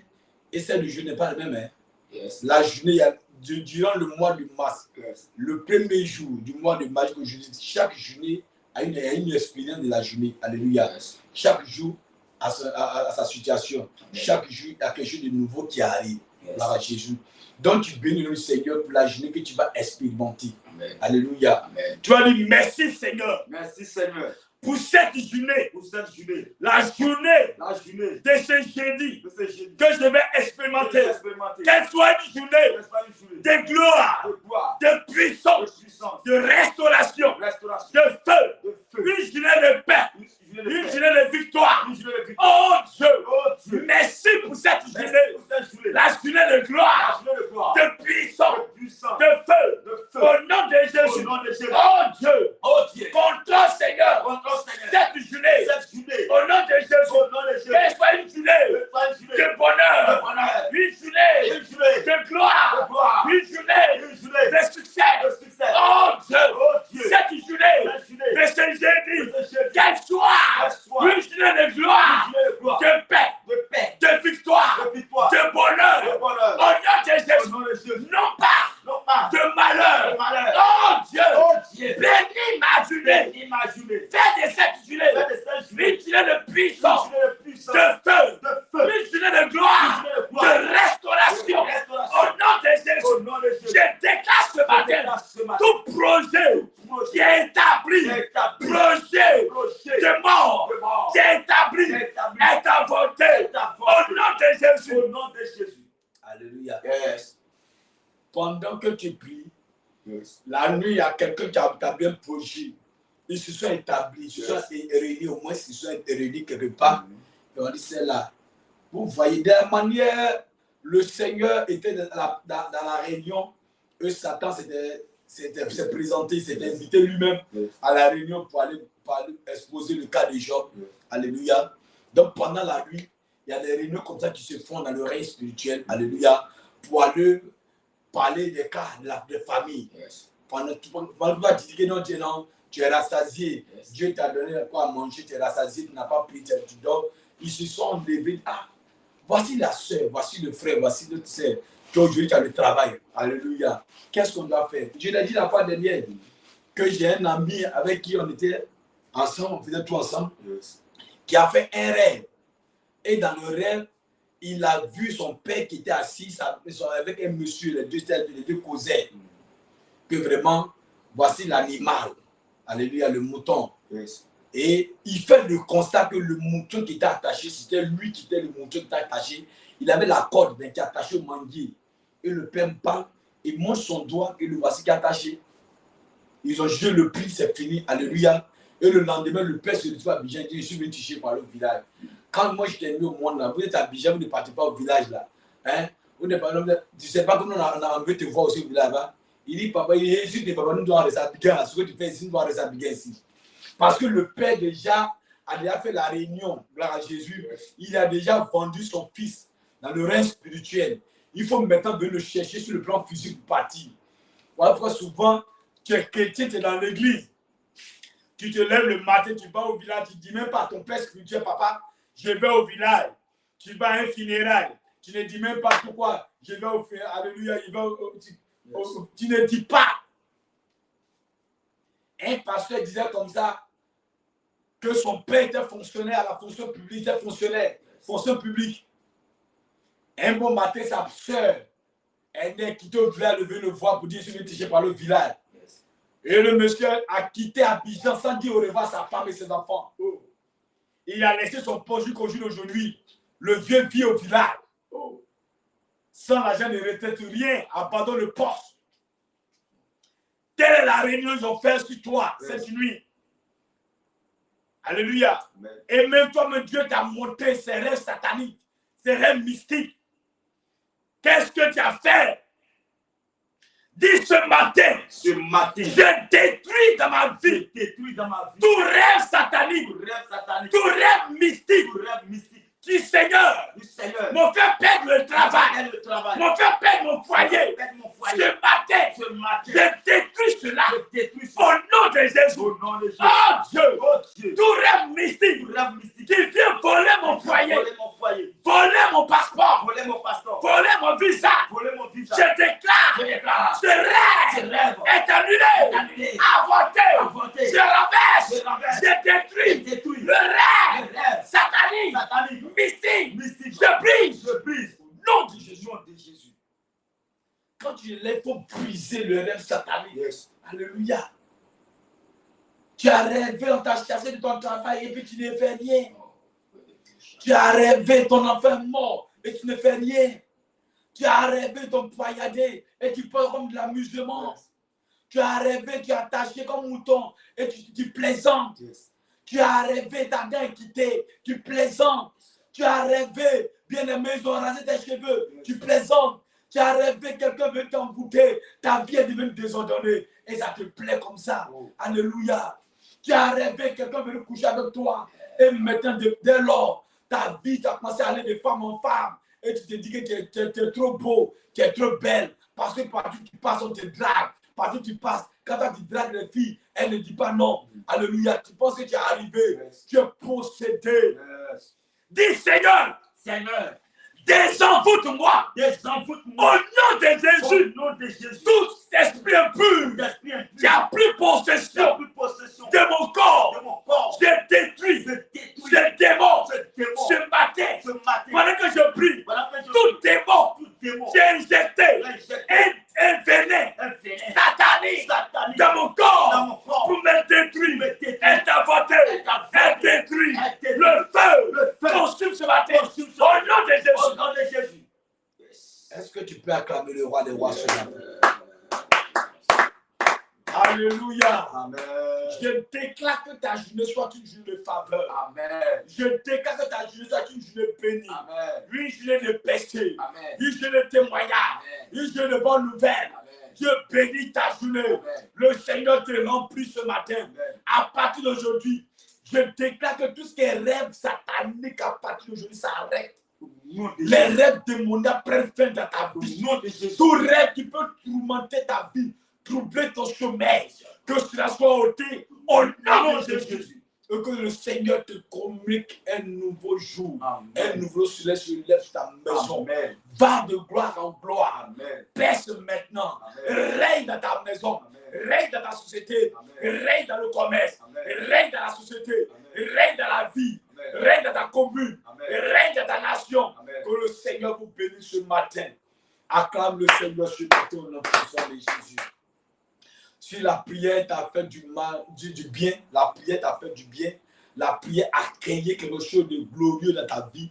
et celle du jour n'est pas la même. Hein? Yes. La journée, durant le mois de mars, Yes. le premier jour du mois de mars, chaque journée a une expérience de la journée. Alléluia. Yes. Chaque jour a sa situation. Amen. Chaque jour, il y a quelque chose de nouveau qui arrive. Yes. Par Jésus. Donc, tu bénis le Seigneur pour la journée que tu vas expérimenter. Amen. Alléluia. Amen. Tu vas dire merci Seigneur Merci Seigneur pour cette journée, pour cette journée. la journée La journée de ce jeudi de ce jeudi. que je vais Je vais expérimenter. expérimenter. Qu'elle soit une journée Qu'elle soit une journée de gloire, de gloire, de puissance, de puissance, de restauration, restauration, de feu, de feu. une journée de paix, Une journée de une paix. journée de victoire. Une journée de victoire. Oh Dieu, Oh Dieu. merci pour cette Merci journée, pour cette journée. la journée de gloire, La journée de gloire, de puissance, de puissance, de feu, de feu. au nom de Au Jésus. nom de Jésus. Oh Dieu, Oh Dieu. contrôle Seigneur Contre Seigneur. cette journée, Cette journée. au nom de Jésus. Au nom de Jésus. Qu'elle soit une journée Qu'elle soit une journée de bonheur, de bonheur. une journée Une journée de gloire, de gloire. une journée Une journée de succès. de succès. Oh Dieu, Oh Dieu. cette journée Cette journée de ce jeudi, de ce jeudi. qu'elle soit Qu'elle soit une journée de une gloire, journée de gloire, de paix, de paix, de victoire, de victoire, de de bonheur, bonheur. au nom de Au Jésus, nom de Jésus. non pas Non pas de de malheur. malheur. Oh Dieu, Oh Dieu. bénis ma journée, Bénis ma journée. fais de cette journée Fais de cette journée une journée de une puissance, journée de puissance, de feu, de feu, une journée de une gloire, journée de gloire, de restauration. de restauration. Au nom de Jésus, Au nom de Jésus. je déclare ce Je matin déclare ce matin tout projet qui est établi, établi, projet projet de mort de mort, qui est établi, établi, est avorté. est avorté. Au nom de Jésus. Au nom de Jésus. Alléluia. Yes. Pendant que tu pries, Yes. la nuit, il y a quelqu'un qui a établi un projet. Ils se sont établis, ils se sont réunis, au moins ils se sont réunis quelque part. Et on dit c'est là. Vous voyez, de la manière, le Seigneur était dans la réunion, eux, Satan s'est présenté, s'est invité lui-même à la réunion pour aller exposer le cas de Job. Alléluia. Donc pendant la nuit, il y a des réunions comme ça qui se font dans le règne spirituel. Alléluia. Pour aller parler des cas de famille. Yes. Pendant tu dis que non, tu es rassasié. Yes. Dieu t'a donné quoi à manger, tu es rassasié, tu n'as pas pris, tu dors. Ils se sont levés. Ah, voici la soeur, voici le frère, voici notre soeur. Aujourd'hui, tu as le travail. Alléluia. Qu'est-ce qu'on doit faire? Je l'ai dit la fois dernière que j'ai un ami avec qui on était ensemble, on faisait tout ensemble, Yes. qui a fait un rêve. Et dans le rêve, il a vu son père qui était assis avec un monsieur, les deux causaient. Que vraiment, voici l'animal. Alléluia, le mouton. Yes. Et il fait le constat que le mouton qui était attaché, c'était lui qui était le mouton qui était attaché. Il avait la corde qui est attachée au manguier. Et le père parle, il montre son doigt et le voici qui est attaché. Ils ont jugé le prix, c'est fini. Alléluia. Et le lendemain, le père se retrouve à Abidjan. Il dit, je suis venu toucher par le village. Quand moi je t'ai mis au monde là, vous êtes à Abidjan, vous ne partez pas au village là. Hein? Vous ne sais pas comment on a envie de te voir aussi au village là. Il dit, papa, il dit, papa, nous devons rester à Abidjan. Ce que tu fais ici, nous devons rester à Abidjan ici. Parce que le père déjà a déjà fait la réunion, gloire à Jésus, il a déjà vendu son fils dans le règne spirituel. Il faut maintenant venir le chercher sur le plan physique pour partir. Voilà pourquoi souvent, tu es chrétien, tu es dans l'église. Tu te lèves le matin, tu vas au village, tu ne dis même pas à ton père spirituel, papa, je vais au village. Tu vas à un funérail. Tu ne dis même pas pourquoi je vais au funérail. Alléluia, tu ne dis pas. Un pasteur disait comme ça que son père était fonctionnaire à la fonction publique, était fonctionnaire, fonction publique. Un bon matin, sa soeur, elle est quittée au village, elle veut le voir pour dire que je suis touché par le village. Et le monsieur a quitté Abidjan sans dire au revoir à sa femme et ses enfants. Il a laissé son poste jusqu'au jour d'aujourd'hui. Le vieux vit au village. Sans l'argent de retraite, rien, abandonne le poste. Telle est la réunion qu'ils ont fait sur toi cette nuit. Alléluia. Amen. Et même toi, même Dieu t'a montré ses rêves sataniques, ses rêves mystiques. Qu'est-ce que tu as fait? Dis ce matin, je détruis dans ma vie, tout rêve satanique, tout rêve mystique, qui Seigneur, m'ont fait perdre le travail, m'ont fait perdre mon foyer. Ce matin, je détruis cela au nom de Jésus. Oh Dieu, tout rêve mystique qui vient voler mon foyer, voler mon passeport, voler mon visa. Je déclare, ce rêve est annulé, avorté, je renverse, je détruis le rêve satanique, mystique, je brise, nom de Jésus. Quand tu lèves, il faut briser le rêve satanique. Alléluia. Tu as rêvé, on t'a chassé de ton travail et puis tu ne fais rien. Tu as rêvé, ton enfant est mort et tu ne fais rien. Tu as rêvé, ton poignardé et tu parles comme de l'amusement. Tu as rêvé, tu as attaché comme mouton et tu plaisantes. Tu as rêvé, ta dent est quittée, tu plaisantes. Tu as rêvé, bien-aimé, ils ont rasé tes cheveux, tu plaisantes. Tu as rêvé, quelqu'un veut t'envoûter, ta vie est devenue désordonnée et ça te plaît comme ça. Alléluia. Tu as rêvé, quelqu'un veut coucher avec toi et maintenant, dès lors, ta vie, tu as commencé à aller de femme en femme et tu te dis que tu es trop beau, tu es trop belle parce que partout tu passes, on te drague. Partout tu passes, quand tu dragues les filles, elles ne disent pas non. Alléluia. Tu penses que tu es arrivé, tu es possédé. Dis Seigneur, désenvoûte-moi. Au nom de Jésus. Tout esprit impur qui a pris possession de mon corps, je détruis ce démon ce matin. Pendant que je prie, tout démon qui est injecté un venin satanique dans mon corps pour me détruire, est avorté, est détruit. Le feu consume ce matin. Au nom de Jésus. Est-ce que tu peux acclamer le roi des rois ce matin? Alléluia. Amen. Je déclare que ta journée soit une journée de faveur. Amen. Je déclare que ta journée soit une journée bénie. Amen. Une journée de péché. Amen. Une journée de témoignage. Une journée de bonnes nouvelles. Dieu bénit ta journée. Amen. Le Seigneur te remplit ce matin. Amen. À partir d'aujourd'hui, je déclare que tout ce qui est rêve satanique à partir d'aujourd'hui s'arrête. Les rêves démoniaques prennent fin dans ta vie. Tout rêve qui peut tourmenter ta vie, troubler ton sommeil, que cela soit ôté au nom de Jésus. Et que le Seigneur te communique un nouveau jour. Amen. Un nouveau soleil se lève sur ta maison. Amen. Va de gloire en gloire. Pèse maintenant. Amen. Règne dans ta maison. Amen. Règne dans ta société. Amen. Règne dans le commerce. Amen. Règne dans la société. Amen. Règne dans la vie. Amen. Règne dans ta commune. Amen. Règne dans ta nation. Amen. Que le Seigneur vous bénisse ce matin. Acclame le Seigneur ce matin au nom puissant de Jésus. Si la prière t'a fait du mal, du bien, la prière t'a fait du bien, la prière a créé quelque chose de glorieux dans ta vie,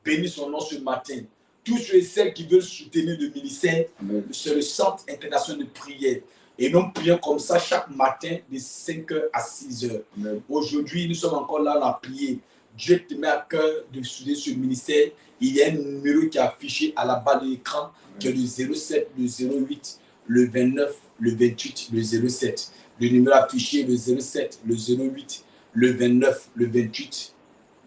bénis son nom ce matin. Tous ceux et celles qui veulent soutenir le ministère, c'est le Centre international de prière. Et nous prions comme ça chaque matin de 5h à 6h. Aujourd'hui, nous sommes encore là à prier. Dieu te met à cœur de soutenir ce ministère. Il y a un numéro qui est affiché à la bas de l'écran, qui est le 07, le 08, le 29, le 28, le 07. Le numéro affiché, le 07, le 08, le 29, le 28,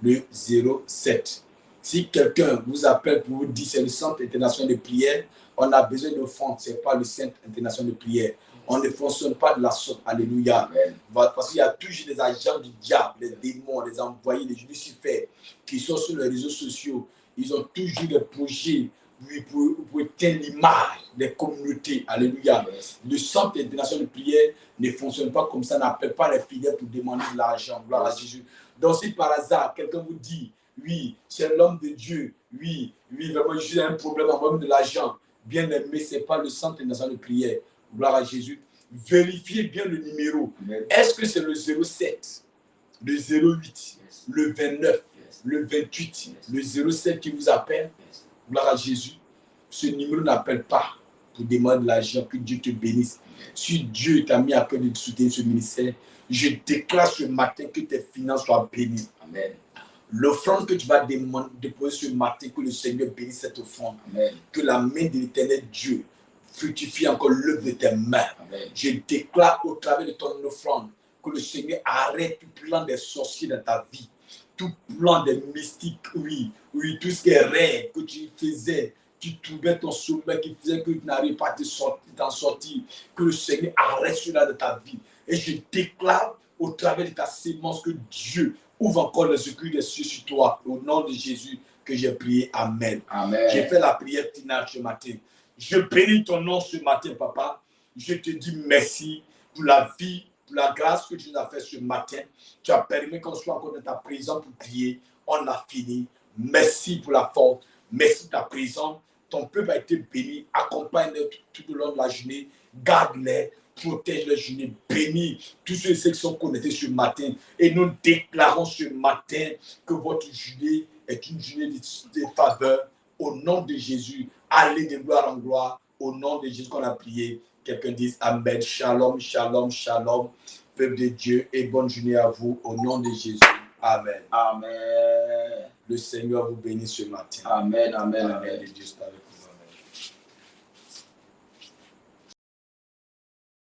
le 07. Si quelqu'un vous appelle pour vous dire c'est le Centre international de prière, on a besoin d'offrande, ce n'est pas le Centre international de prière. On ne fonctionne pas de la sorte. Alléluia. Amen. Parce qu'il y a toujours des agents du diable, des démons, des envoyés, des Lucifer qui sont sur les réseaux sociaux. Ils ont toujours des projets pour éteindre l'image des communautés. Alléluia. Yes. Le Centre international de prière ne fonctionne pas comme ça, n'appelle pas les fidèles pour demander de l'argent. Gloire à Jésus. Donc si par hasard, quelqu'un vous dit, oui, c'est l'homme de Dieu, oui, vraiment, j'ai un problème en même de l'argent. Bien aimé, ce n'est pas le Centre international de prière. Gloire à Jésus. Vérifiez bien le numéro. Est-ce que c'est le 07, le 08, yes, le 29, yes, le 28, yes, le 07 qui vous appelle? Yes. Gloire à Jésus. Ce numéro n'appelle pas pour demander de l'argent, que Dieu te bénisse. Si Dieu t'a mis à cœur de soutenir ce ministère, je déclare ce matin que tes finances soient bénies. Amen. L'offrande que tu vas déposer ce matin, que le Seigneur bénisse cette offrande. Amen. Que la main de l'Éternel Dieu fructifie encore l'œuvre de tes mains. Amen. Je déclare au travers de ton offrande que le Seigneur arrête tout plan des sorciers dans ta vie, tout plan des mystiques, oui, tout ce qui est rêve que tu faisais, qui trouvait ton sommeil, qui faisait que tu n'arrivais pas à t'en sortir, que le Seigneur arrête cela de ta vie. Et je déclare au travers de ta sémence que Dieu ouvre encore les yeux des cieux sur toi, au nom de Jésus que j'ai prié. Amen. Amen. J'ai fait la prière finale ce matin. Je bénis ton nom ce matin, papa. Je te dis merci pour la vie, pour la grâce que tu nous as fait ce matin. Tu as permis qu'on soit encore dans ta présence pour prier. On a fini. Merci pour la force. Merci pour ta présence. Ton peuple a été béni. Accompagne-les tout au long de la journée. Garde-les. Protège les journées. Bénis tous ceux qui sont connectés ce matin. Et nous déclarons ce matin que votre journée est une journée de faveur. Au nom de Jésus, allez de gloire en gloire. Au nom de Jésus qu'on a prié. Quelqu'un dise Amen. Shalom, shalom, shalom. Peuple de Dieu, et bonne journée à vous. Au nom de Jésus. Amen. Amen. Le Seigneur vous bénisse ce matin. Amen, amen, amen. Dieu soit avec vous.